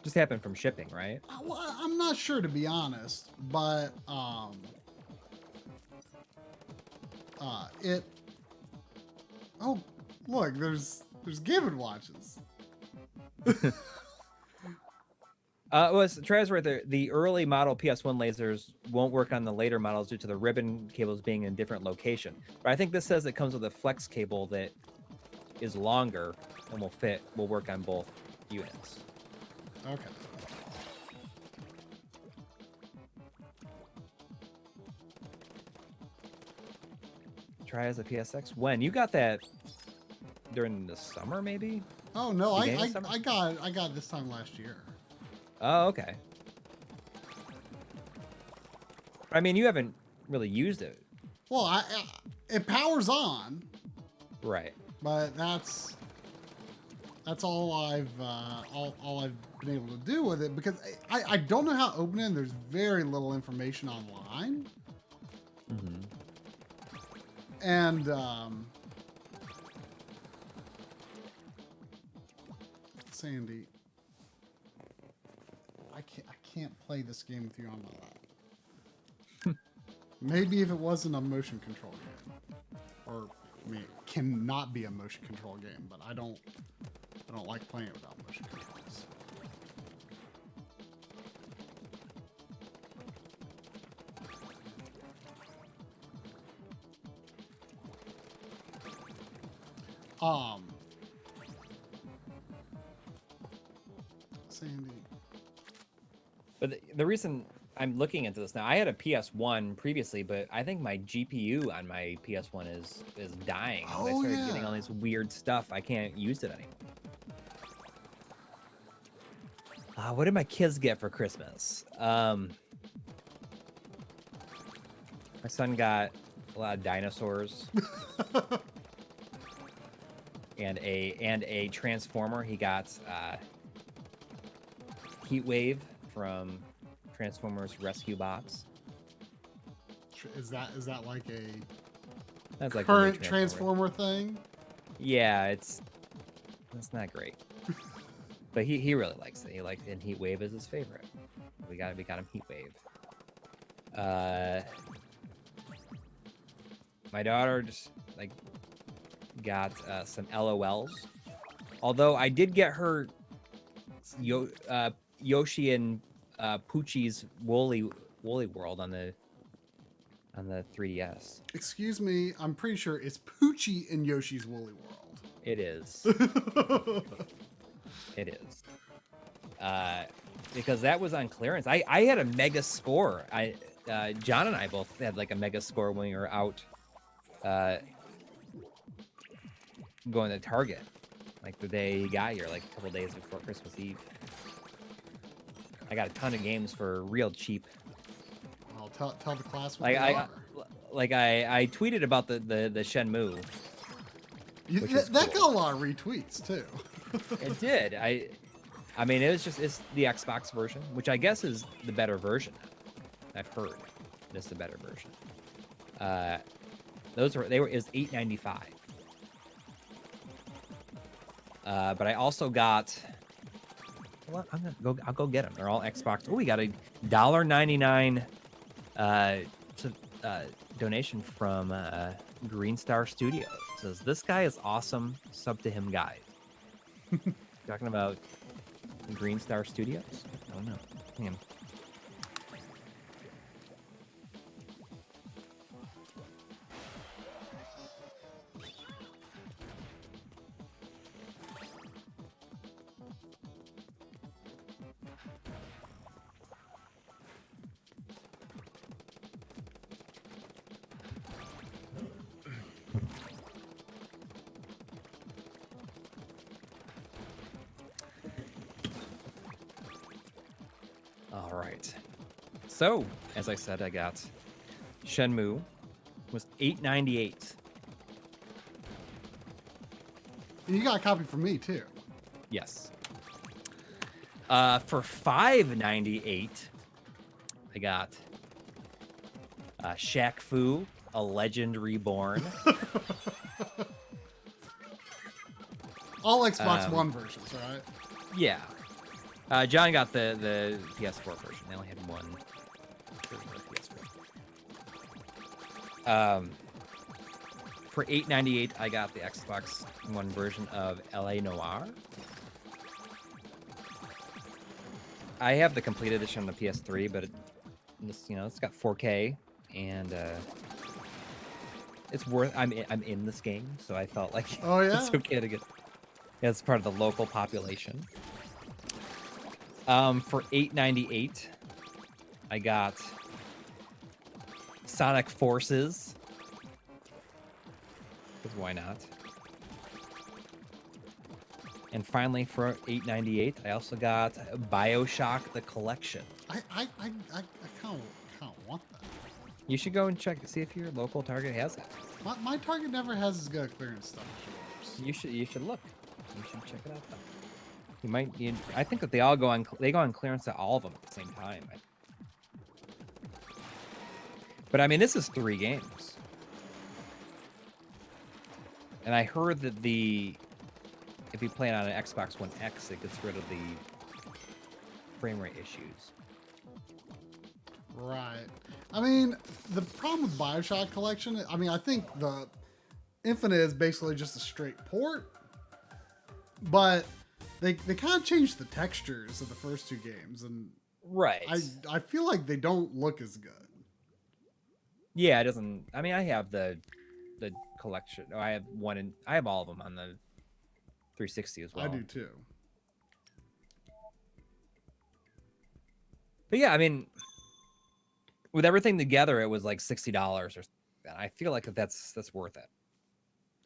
Speaker 2: just happened from shipping, right?
Speaker 1: well, I'm not sure, to be honest, but it oh look, there's Game & Watches.
Speaker 2: Travis right there. The early model PS1 lasers won't work on the later models due to the ribbon cables being in a different location. But I think this says it comes with a flex cable that is longer and will work on both units.
Speaker 1: Okay.
Speaker 2: Try as a PSX. When you got that during the summer, maybe?
Speaker 1: Oh no, I
Speaker 2: summer?
Speaker 1: got it this time last year.
Speaker 2: Oh, okay. I mean, you haven't really used it.
Speaker 1: Well, it powers on.
Speaker 2: Right.
Speaker 1: But that's all I've all I've been able to do with it, because I don't know how to open it. And there's very little information online.
Speaker 2: Mm-hmm.
Speaker 1: And Sandy, I can't play this game with you on my lap. Maybe if it wasn't a motion control game, or I mean, it cannot be a motion control game, but I don't like playing it without motion controls. Sandy.
Speaker 2: But the reason I'm looking into this now, I had a PS1 previously, but I think my GPU on my PS1 is dying.
Speaker 1: Oh,
Speaker 2: I started
Speaker 1: yeah.
Speaker 2: getting all this weird stuff. I can't use it anymore. What did my kids get for Christmas? My son got a lot of dinosaurs and a transformer. He got Heatwave from Transformers Rescue Box.
Speaker 1: Is that like a
Speaker 2: That's like
Speaker 1: current Transformer thing?
Speaker 2: Yeah, that's not great. But he really likes it. He likes it, and Heatwave is his favorite. We got him Heatwave. My daughter just got some LOLs. Although I did get her Yoshi and Poochie's Woolly World on the 3DS.
Speaker 1: Excuse me, I'm pretty sure it's Poochie in Yoshi's Woolly World.
Speaker 2: It is. It is. Because that was on clearance. I had a mega score. John and I both had like a mega score when we were out going to Target. Like the day you got here, like a couple days before Christmas Eve. I got a ton of games for real cheap.
Speaker 1: I'll tell the class what
Speaker 2: Like
Speaker 1: they are.
Speaker 2: I tweeted about the Shenmue.
Speaker 1: That got a lot of retweets too.
Speaker 2: It did. I mean, it's the Xbox version, which I guess is the better version. I've heard it's the better version. Is $8.95. But I also got. Well, I'll go get them. They're all Xbox. Oh, we got a $1.99 donation from Green Star Studios. It says this guy is awesome. Sub to him, guys. Talking about Green Star Studios. I don't know. Hang on. right. So, as I said, I got Shenmue was $8.98.
Speaker 1: And you got a copy for me too.
Speaker 2: Yes. For $5.98, I got Shaq Fu, A Legend Reborn.
Speaker 1: All Xbox One versions, right?
Speaker 2: Yeah. John got the PS4 version. They only had one version of PS4. For $8.98, I got the Xbox One version of LA Noire. I have the complete edition on the PS3, but it's got 4K, and it's worth. I'm in this game, so I felt like it's okay to get. Yeah, it's part of the local population. For $8.98, I got Sonic Forces. Because why not? And finally, for $8.98, I also got BioShock the Collection.
Speaker 1: I kind of want that.
Speaker 2: You should go and see if your local Target has it.
Speaker 1: My Target never has as good a clearance stuff as yours.
Speaker 2: You should look. You should check it out. Though. You might. I think that they go on clearance at all of them at the same time. But I mean, this is 3 games, and I heard that if you play it on an Xbox One X, it gets rid of the frame rate issues.
Speaker 1: Right. I mean, the problem with BioShock Collection, I mean, I think the Infinite is basically just a straight port, but they kind of changed the textures of the first 2 games, and
Speaker 2: right.
Speaker 1: I feel like they don't look as good.
Speaker 2: Yeah, it doesn't. I mean, I have the collection. I have all of them on the 360 as well.
Speaker 1: I do too.
Speaker 2: But yeah, I mean, with everything together, it was like $60 or. I feel like that's worth it.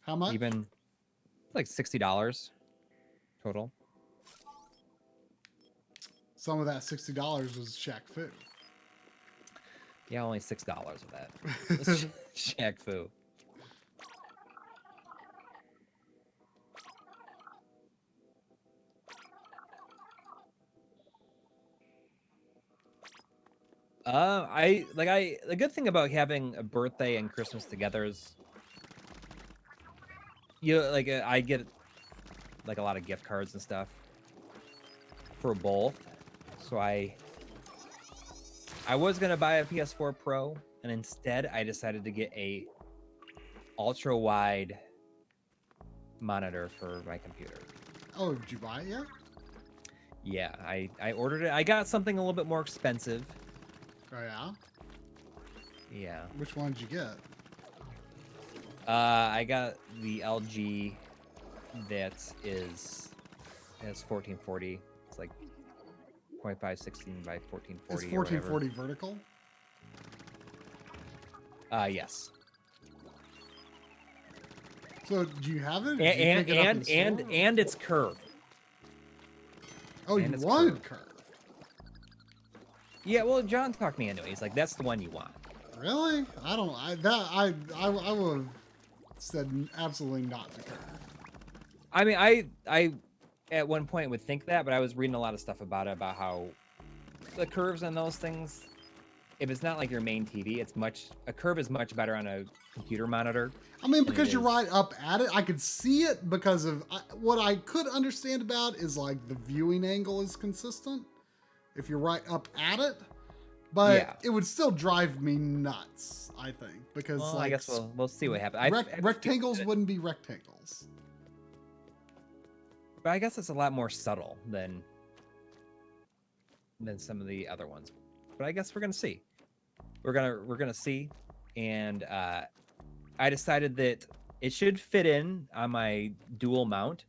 Speaker 1: How much?
Speaker 2: Even like $60 total.
Speaker 1: Some of that $60 was Shaq Fu.
Speaker 2: Yeah, only $6 of that. Shaq Fu. The good thing about having a birthday and Christmas together is I get like a lot of gift cards and stuff for both. So I was gonna buy a PS4 Pro, and instead I decided to get a ultra wide monitor for my computer.
Speaker 1: Oh, did you buy it yet?
Speaker 2: Yeah, I ordered it. I got something a little bit more expensive.
Speaker 1: Oh yeah?
Speaker 2: Yeah.
Speaker 1: Which one did you get?
Speaker 2: I got the LG that has 1440. It's like 0.516 by 1440.
Speaker 1: It's 1440 vertical?
Speaker 2: Yes.
Speaker 1: So do you have it?
Speaker 2: And it's curved.
Speaker 1: Oh, you wanted curved.
Speaker 2: Yeah, well, John talked me into it. He's like, "That's the one you want."
Speaker 1: Really? I would have said absolutely not to curve.
Speaker 2: I mean, I at one point would think that, but I was reading a lot of stuff about it, about how the curves on those things, if it's not like your main TV, a curve is much better on a computer monitor.
Speaker 1: I mean, because you're right up at it, I could see it because of what I could understand about is like the viewing angle is consistent if you're right up at it, but yeah, it would still drive me nuts, I think, because
Speaker 2: I guess we'll see what happens.
Speaker 1: Rectangles wouldn't be rectangles.
Speaker 2: But I guess it's a lot more subtle than some of the other ones. But I guess we're gonna see. We're gonna see, and I decided that it should fit in on my dual mount,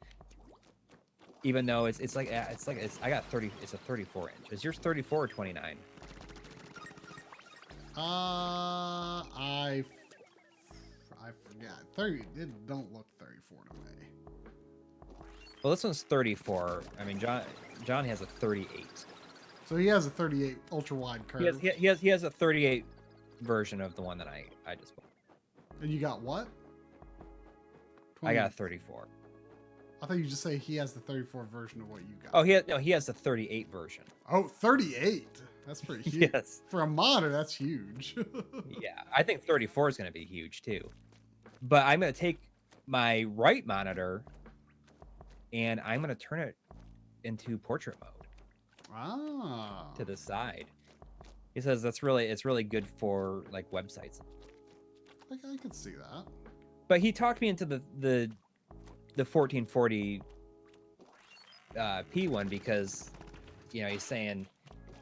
Speaker 2: even though it's I got 30. It's a 34 inch. Is yours 34 or 29?
Speaker 1: I forgot. 30. It don't look 34 to me.
Speaker 2: Well, this one's 34. I mean, John has a 38.
Speaker 1: So he has a 38 ultra wide curve.
Speaker 2: He has a 38 version of the one that I just bought.
Speaker 1: And you got what?
Speaker 2: 20. I got a 34.
Speaker 1: I thought you just say he has the 34 version of what you got.
Speaker 2: Oh, he has the 38 version.
Speaker 1: Oh, 38. That's pretty huge.
Speaker 2: Yes.
Speaker 1: For a modder, that's huge.
Speaker 2: Yeah, I think 34 is going to be huge too. But I'm going to take my right monitor and I'm going to turn it into portrait mode.
Speaker 1: Ah.
Speaker 2: To the side. He says it's really good for like websites.
Speaker 1: I could see that.
Speaker 2: But he talked me into the 1440 P one because, you know, he's saying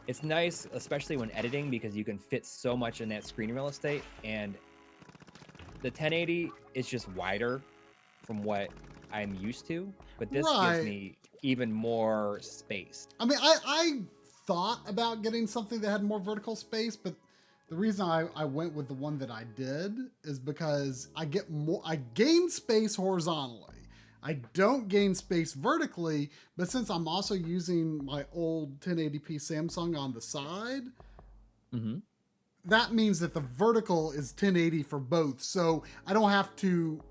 Speaker 2: it's nice, especially when editing, because you can fit so much in that screen real estate, and the 1080 is just wider from what I'm used to, but this gives me even more space.
Speaker 1: I mean, I thought about getting something that had more vertical space, but the reason I went with the one that I did is because I gain space horizontally. I don't gain space vertically, but since I'm also using my old 1080p Samsung on the side, that means that the vertical is 1080 for both. So I don't have to,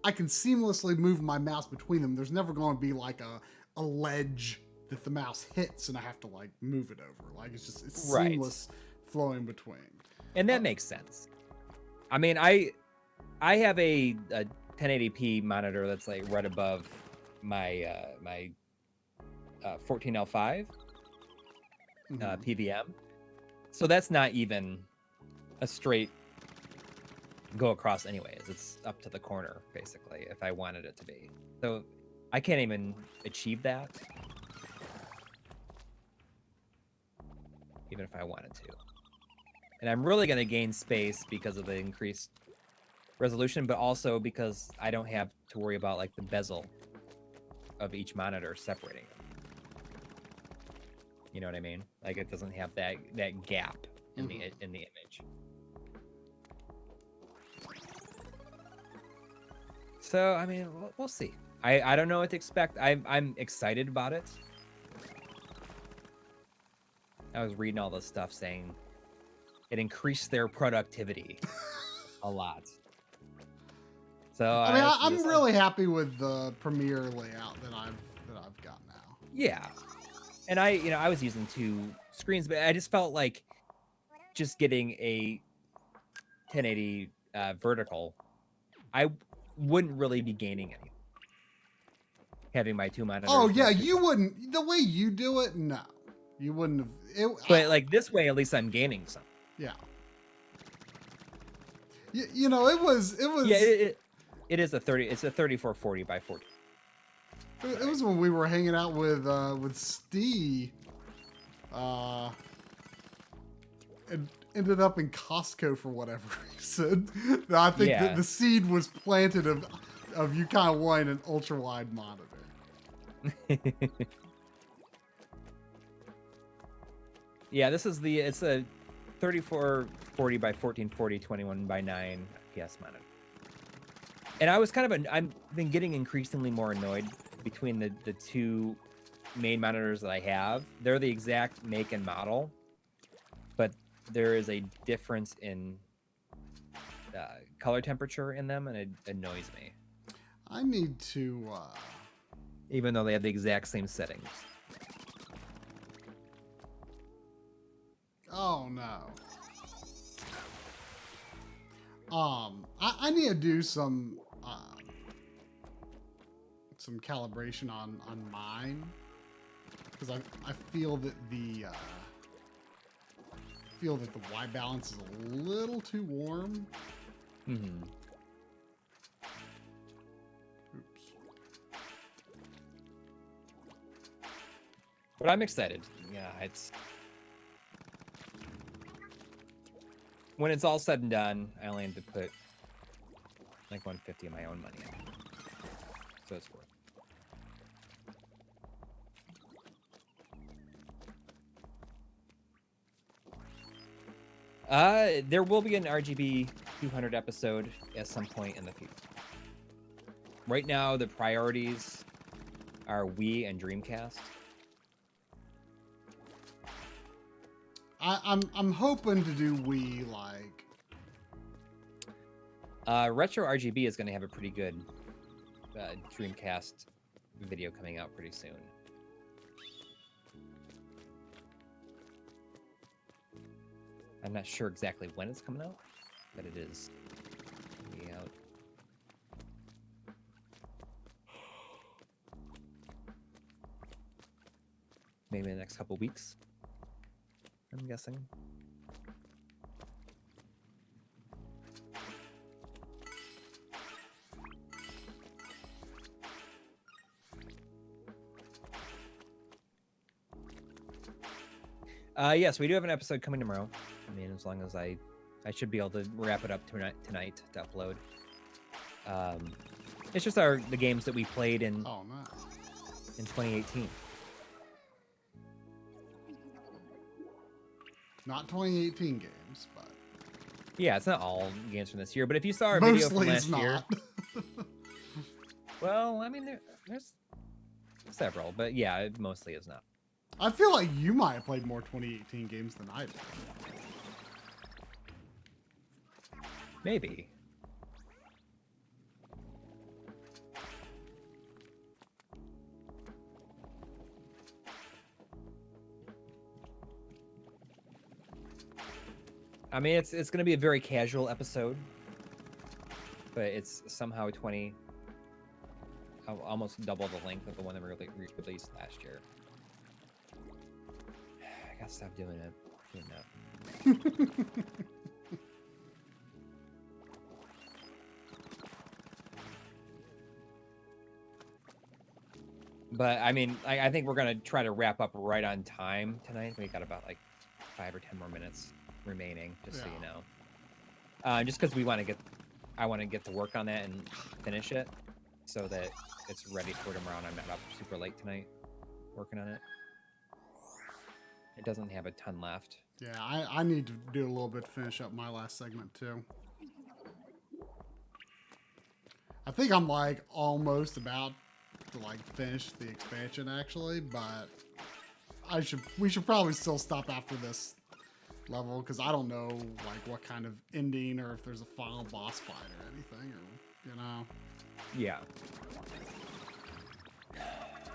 Speaker 1: I can seamlessly move my mouse between them. There's never going to be like a ledge that the mouse hits and I have to like move it over. Like it's seamless flowing between.
Speaker 2: And that makes sense. I mean, I have a 1080p monitor that's like right above my 14L5 PVM. So that's not even a straight go across anyways. It's up to the corner basically if I wanted it to be. So I can't even achieve that even if I wanted to. And I'm really going to gain space because of the increased resolution, but also because I don't have to worry about like the bezel of each monitor separating them. You know what I mean? Like it doesn't have that gap in the image. So I mean, we'll see. I don't know what to expect. I'm excited about it. I was reading all this stuff saying it increased their productivity a lot. So
Speaker 1: I mean, I'm really happy with the Premiere layout that I've got now.
Speaker 2: Yeah, and I was using 2 screens, but I just felt like just getting a 1080 vertical, I wouldn't really be gaining any. Having my 2 monitors.
Speaker 1: Oh yeah, you wouldn't. The way you do it, no, you wouldn't have.
Speaker 2: But like this way, at least I'm gaining some.
Speaker 1: Yeah. You know, it was.
Speaker 2: Yeah, it is a 30. It's a 3440 by 40.
Speaker 1: It was when we were hanging out with Steve. And ended up in Costco for whatever reason. I think that the seed was planted of you kind of wanting an ultra wide monitor.
Speaker 2: Yeah, it's a 3440 by 1440 21 by 9 PS monitor. And I was I've been getting increasingly more annoyed between the 2 main monitors that I have. They're the exact make and model, but there is a difference in color temperature in them, and it annoys me.
Speaker 1: I need to...
Speaker 2: Even though they have the exact same settings.
Speaker 1: Oh, no. I need to do some calibration on mine, because I feel that the white balance is a little too warm.
Speaker 2: Mm-hmm.
Speaker 1: Oops.
Speaker 2: But I'm excited. Yeah, when it's all said and done, I only have to put like 150 of my own money in. So it's worth it. There will be an RGB 200 episode at some point in the future. Right now, the priorities are Wii and Dreamcast.
Speaker 1: I'm hoping to do Wii like.
Speaker 2: Retro RGB is going to have a pretty good Dreamcast video coming out pretty soon. I'm not sure exactly when it's coming out, but it is coming out. Maybe in the next couple weeks, I'm guessing. Yes, we do have an episode coming tomorrow. I mean, as long as I should be able to wrap it up tonight to upload. It's just the games that we played in 2018.
Speaker 1: Not 2018 games, but
Speaker 2: yeah, it's not all games from this year. But if you saw our video from last year, well, I mean, there's several, but yeah, it mostly is not.
Speaker 1: I feel like you might have played more 2018 games than I did.
Speaker 2: Maybe. I mean, it's going to be a very casual episode, but it's somehow almost double the length of the one that we released last year. I gotta stop doing that. But I mean, I think we're gonna try to wrap up right on time tonight. We got about like 5 or 10 more minutes remaining, just so you know. Just because I want to get to work on that and finish it, so that it's ready for tomorrow, and I'm not up super late tonight working on it. It doesn't have a ton left.
Speaker 1: Yeah, I need to do a little bit to finish up my last segment too. I think I'm like almost about to like finish the expansion actually, but we should probably still stop after this level because I don't know like what kind of ending or if there's a final boss fight or anything, or you know.
Speaker 2: Yeah.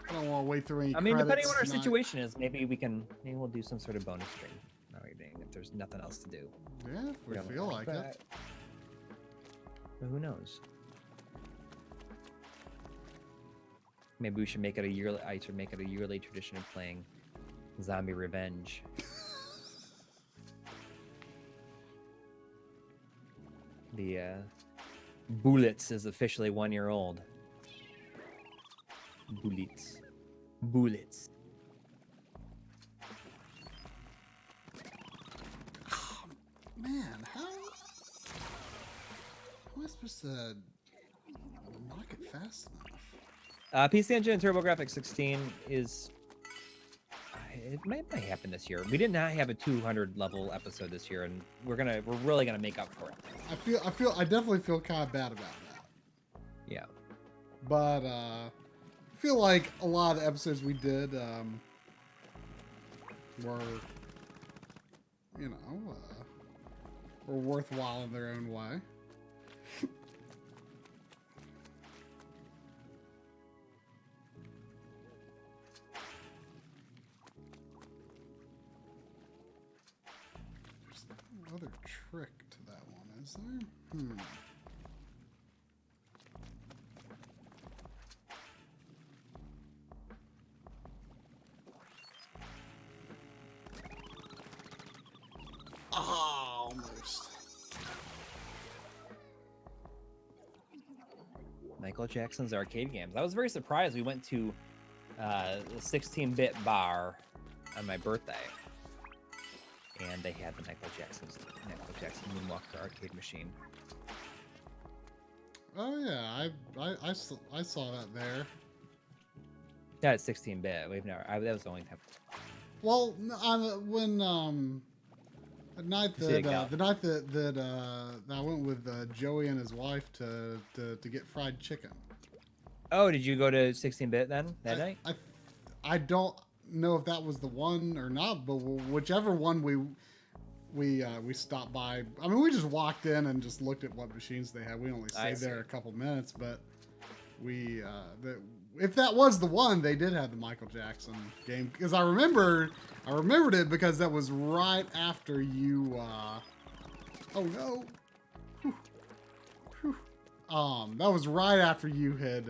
Speaker 1: I don't want to wait through any.
Speaker 2: I mean, depending on what our
Speaker 1: tonight.
Speaker 2: situation is, maybe we'll do some sort of bonus stream. If there's nothing else to do.
Speaker 1: Yeah, if we feel like it.
Speaker 2: But who knows? Maybe we should make it a yearly. I should make it a yearly tradition of playing Zombie Revenge. The Bullets is officially 1 year old. Bullets.
Speaker 1: Oh, man, how am I supposed to knock it fast enough?
Speaker 2: PC Engine and TurboGrafx 16 is. It might happen this year. We did not have a 200 level episode this year, and we're really gonna make up for it.
Speaker 1: I definitely feel kind of bad about that.
Speaker 2: Yeah.
Speaker 1: But I feel like a lot of the episodes we did were, you know, were worthwhile in their own way. There's no other trick to that one, is there? Almost.
Speaker 2: Michael Jackson's arcade games. I was very surprised. We went to the 16-bit bar on my birthday, and they had the Michael Jackson Moonwalker arcade machine.
Speaker 1: Oh yeah, I saw that there.
Speaker 2: Yeah, it's 16-bit. That was the only time.
Speaker 1: Well, when the night that I went with Joey and his wife to get fried chicken.
Speaker 2: Oh, did you go to 16-bit then that night?
Speaker 1: I don't. know if that was the one or not, but whichever one we stopped by. I mean, we just walked in and just looked at what machines they had. We only stayed there a couple minutes, but if that was the one, they did have the Michael Jackson game, because I remembered it because that was right after you. Oh no. Whew. Whew. That was right after you had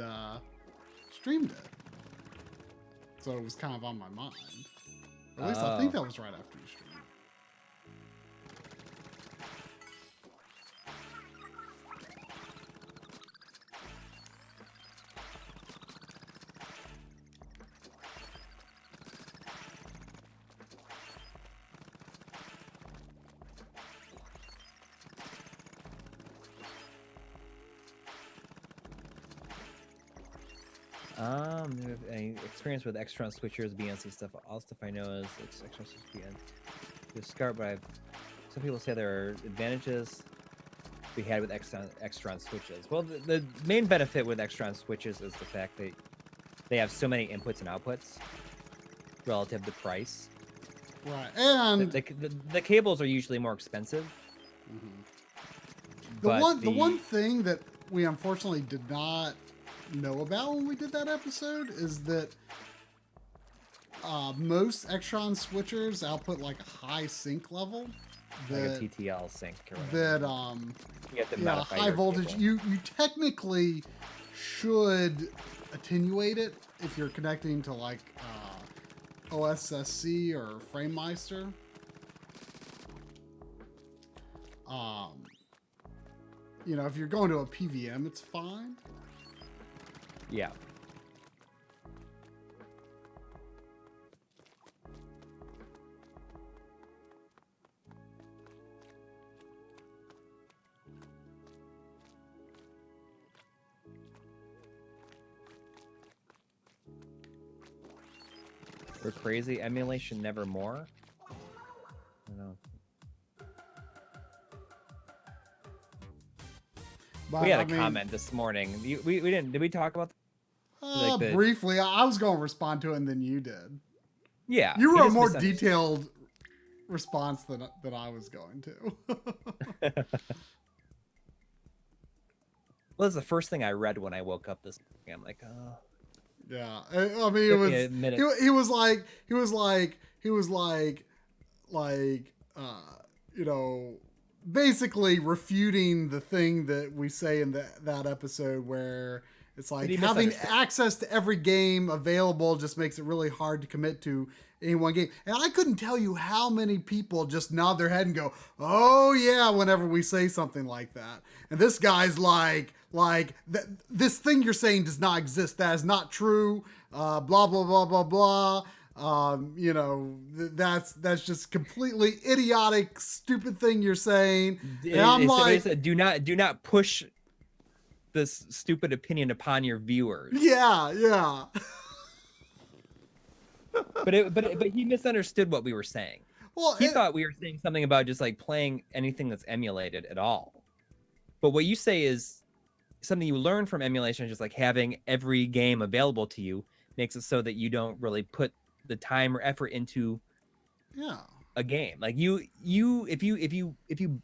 Speaker 1: streamed it, so it was kind of on my mind. At least I think that was right after you streamed it.
Speaker 2: Any experience with Extron switchers, BNC stuff. All stuff I know is it's Extron switchers, BN. The SCART, but some people say there are advantages we had with Extron switches. Well, the main benefit with Extron switches is the fact that they have so many inputs and outputs relative to price.
Speaker 1: Right, and
Speaker 2: the cables are usually more expensive.
Speaker 1: Mm-hmm. The one thing that we unfortunately did not know about when we did that episode is that most Extron switchers output like a high sync level.
Speaker 2: Like a TTL sync.
Speaker 1: That
Speaker 2: you have to modify
Speaker 1: high voltage.
Speaker 2: cable.
Speaker 1: You technically should attenuate it if you're connecting to like OSSC or FrameMeister. You know, if you're going to a PVM, it's fine.
Speaker 2: Yeah. We're crazy. Emulation never more. I don't know.
Speaker 1: But,
Speaker 2: We had a comment this morning. We didn't. Did we talk about?
Speaker 1: Briefly, I was going to respond to it, and then you did.
Speaker 2: Yeah,
Speaker 1: you were a more detailed response than I was going to.
Speaker 2: Well, it's the first thing I read when I woke up this morning. I'm like, oh.
Speaker 1: Yeah, I mean, he was like, you know, basically refuting the thing that we say in that episode where it's like having access to every game available just makes it really hard to commit to any one game. And I couldn't tell you how many people just nod their head and go, "Oh yeah," whenever we say something like that. And this guy's like this thing you're saying does not exist. That is not true. Blah blah blah blah blah. You know, that's just completely idiotic, stupid thing you're saying. And I'm like,
Speaker 2: do not push this stupid opinion upon your viewers.
Speaker 1: Yeah.
Speaker 2: but he misunderstood what we were saying. Well, he thought we were saying something about just like playing anything that's emulated at all. But what you say is something you learn from emulation, just like having every game available to you makes it so that you don't really put the time or effort into a game. Like if you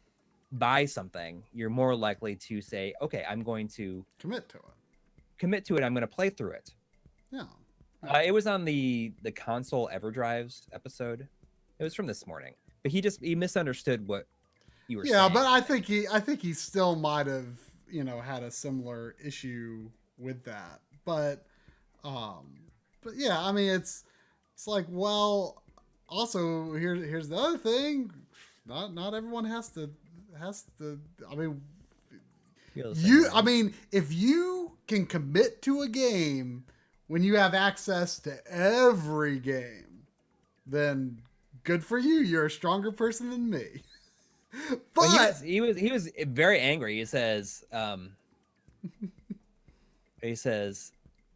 Speaker 2: buy something, you're more likely to say, okay, I'm going to
Speaker 1: commit to
Speaker 2: it. I'm going to play through it.
Speaker 1: Yeah.
Speaker 2: It was on the console EverDrives episode. It was from this morning, but he misunderstood what you were saying.
Speaker 1: Yeah, but I think he still might have, you know, had a similar issue with that. But yeah, I mean, it's like, well, also here's the other thing. Not everyone has to. I mean, if you can commit to a game when you have access to every game, then good for you. You're a stronger person than me. But
Speaker 2: he was very angry. He says,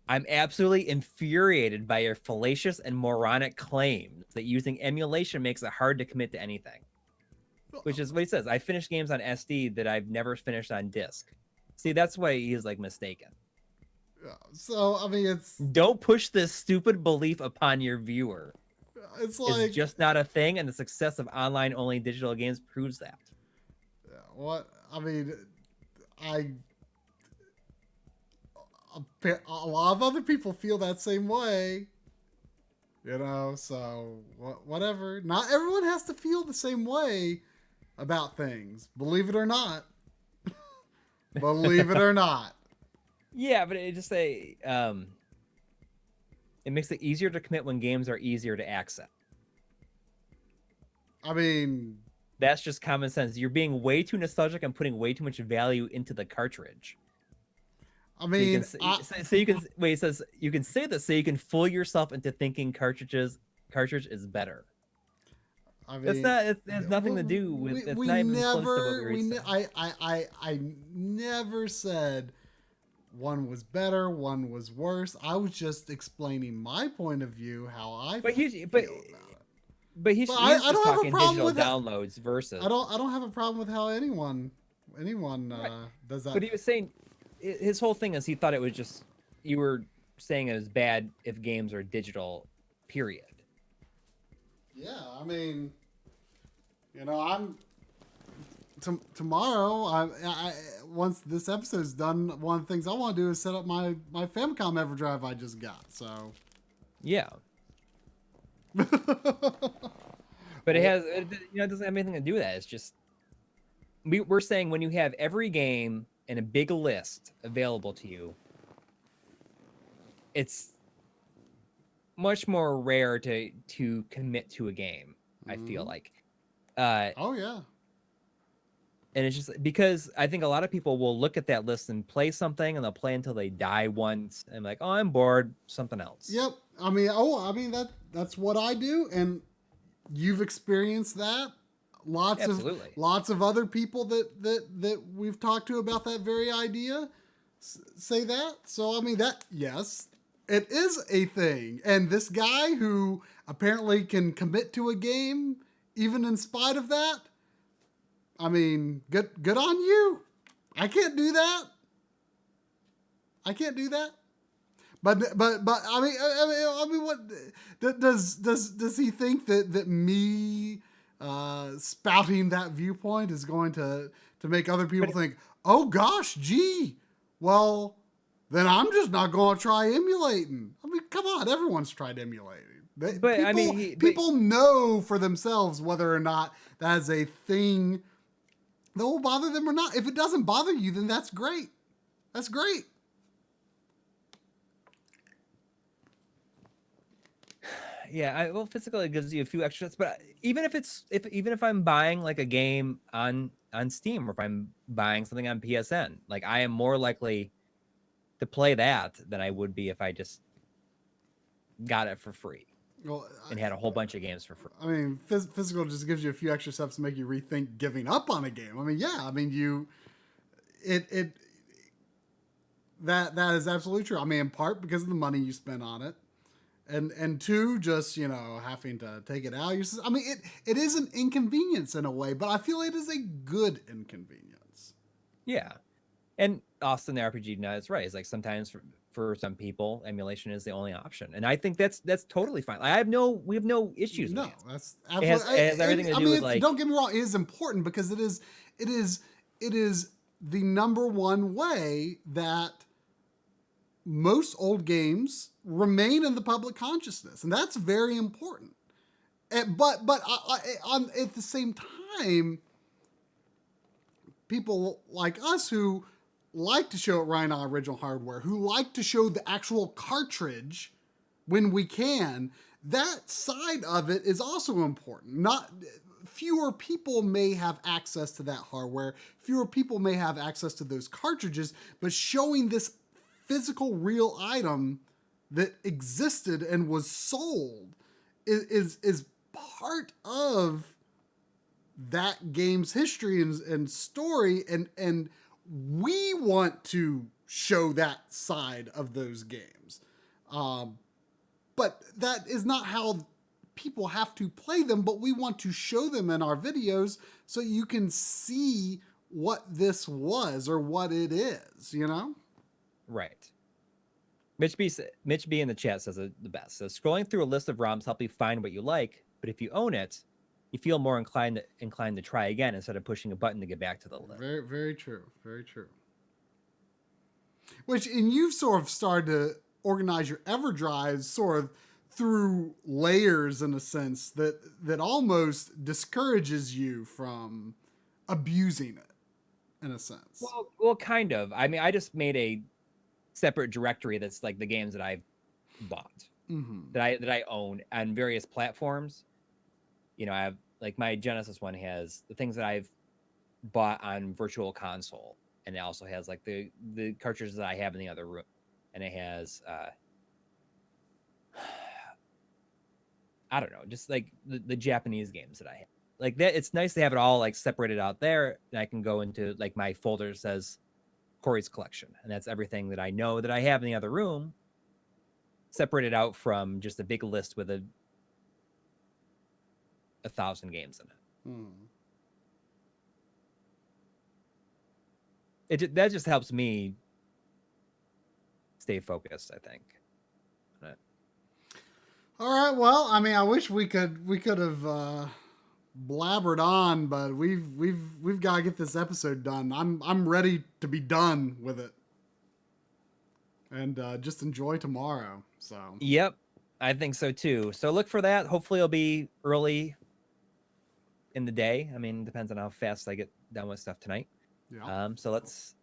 Speaker 2: I'm absolutely infuriated by your fallacious and moronic claims that using emulation makes it hard to commit to anything. Which is what he says. I finished games on SD that I've never finished on disc. See, that's why he's like mistaken.
Speaker 1: So I mean,
Speaker 2: Don't push this stupid belief upon your viewer.
Speaker 1: it's
Speaker 2: It's just not a thing, and the success of online-only digital games proves that.
Speaker 1: What I mean, I a lot of other people feel that same way. So whatever. Not everyone has to feel the same way about things. Believe it or not. Believe it or not.
Speaker 2: Yeah, but it just it makes it easier to commit when games are easier to access.
Speaker 1: I mean,
Speaker 2: that's just common sense. You're being way too nostalgic and putting way too much value into the cartridge.
Speaker 1: I mean,
Speaker 2: so you can wait. It says you can say this so you can fool yourself into thinking cartridge is better.
Speaker 1: I mean,
Speaker 2: it has nothing to do with. It's not even close to what
Speaker 1: I never said one was better, one was worse. I was just explaining my point of view, how I feel about it.
Speaker 2: But he's just talking digital downloads versus.
Speaker 1: I don't have a problem with how anyone does that.
Speaker 2: But he was saying his whole thing is he thought it was just you were saying it was bad if games are digital, period.
Speaker 1: Yeah, I mean, I'm tomorrow. I once this episode's done, one of the things I want to do is set up my Famicom EverDrive I just got. So
Speaker 2: yeah. But it doesn't have anything to do with that. It's just we're saying when you have every game in a big list available to you, it's much more rare to commit to a game. I feel like.
Speaker 1: Oh yeah.
Speaker 2: And it's just because I think a lot of people will look at that list and play something, and they'll play until they die once, and like, oh, I'm bored, something else.
Speaker 1: Yep. I mean that's what I do, and you've experienced that. Lots of other people that we've talked to about that very idea say that. So I mean yes, it is a thing. And this guy who apparently can commit to a game even in spite of that, I mean, good on you. I can't do that. But I mean, what does he think that me spouting that viewpoint is going to make other people think, oh gosh, gee, well, then I'm just not going to try emulating. I mean, come on, everyone's tried emulating. People know for themselves whether or not that is a thing that will bother them or not. If it doesn't bother you, then that's great. That's great.
Speaker 2: Yeah, well, physically it gives you a few extras, but even if I'm buying like a game on Steam, or if I'm buying something on PSN, like I am more likely to play that than I would be if I just got it for free.
Speaker 1: Well,
Speaker 2: and had a whole bunch of games for free.
Speaker 1: I mean, physical just gives you a few extra steps to make you rethink giving up on a game. I mean, yeah, I mean that is absolutely true. I mean, in part because of the money you spend on it. And two, just, having to take it out. I mean, it is an inconvenience in a way, but I feel it is a good inconvenience.
Speaker 2: Yeah. And Austin, the RPG nut is right. It's like sometimes for some people, emulation is the only option. And I think that's totally fine. We have no issues with it.
Speaker 1: That's absolutely.
Speaker 2: It has everything to do with like...
Speaker 1: Don't get me wrong, it is important because it is the number one way that most old games remain in the public consciousness, and that's very important. But at the same time, people like us who like to show it running on original hardware, who like to show the actual cartridge when we can, that side of it is also important. Fewer people may have access to that hardware, fewer people may have access to those cartridges, but showing this physical real item that existed and was sold is part of that game's history and story, and we want to show that side of those games. But that is not how people have to play them, but we want to show them in our videos so you can see what this was or what it is,
Speaker 2: Right. Mitch B in the chat says the best. So scrolling through a list of ROMs help you find what you like, but if you own it, you feel more inclined to try again instead of pushing a button to get back to the list.
Speaker 1: Very, very true. Very true. And you've sort of started to organize your EverDrives sort of through layers in a sense that almost discourages you from abusing it in a sense.
Speaker 2: Well, kind of. I mean, I just made a separate directory that's like the games that I've bought, that I own on various platforms. You know, I have like my Genesis one has the things that I've bought on Virtual Console, and it also has like the cartridges that I have in the other room, and it has I don't know, just like the Japanese games that I have. Like that, it's nice to have it all like separated out there, and I can go into like my folder that says Coury's collection, and that's everything that I know that I have in the other room, separated out from just a big list with 1,000 games in it. That just helps me stay focused, I think.
Speaker 1: All right. Well, I mean, I wish we could have blabbered on, but we've got to get this episode done. I'm ready to be done with it, and just enjoy tomorrow. So.
Speaker 2: Yep, I think so too. So look for that. Hopefully, it'll be early in the day. I mean, depends on how fast I get done with stuff tonight.
Speaker 1: Yeah.
Speaker 2: So let's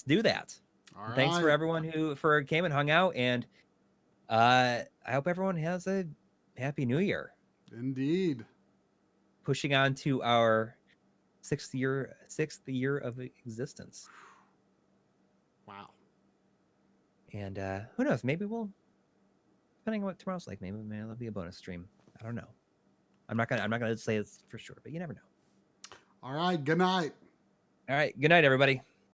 Speaker 2: do that.
Speaker 1: All right.
Speaker 2: Thanks for everyone who came and hung out, and I hope everyone has a happy New Year.
Speaker 1: Indeed.
Speaker 2: Pushing on to our sixth year of existence.
Speaker 1: Wow.
Speaker 2: And who knows? Maybe we'll, depending on what tomorrow's like, maybe that'll be a bonus stream. I don't know. I'm not gonna say it's for sure, but you never know.
Speaker 1: All right. Good night.
Speaker 2: All right. Good night, everybody.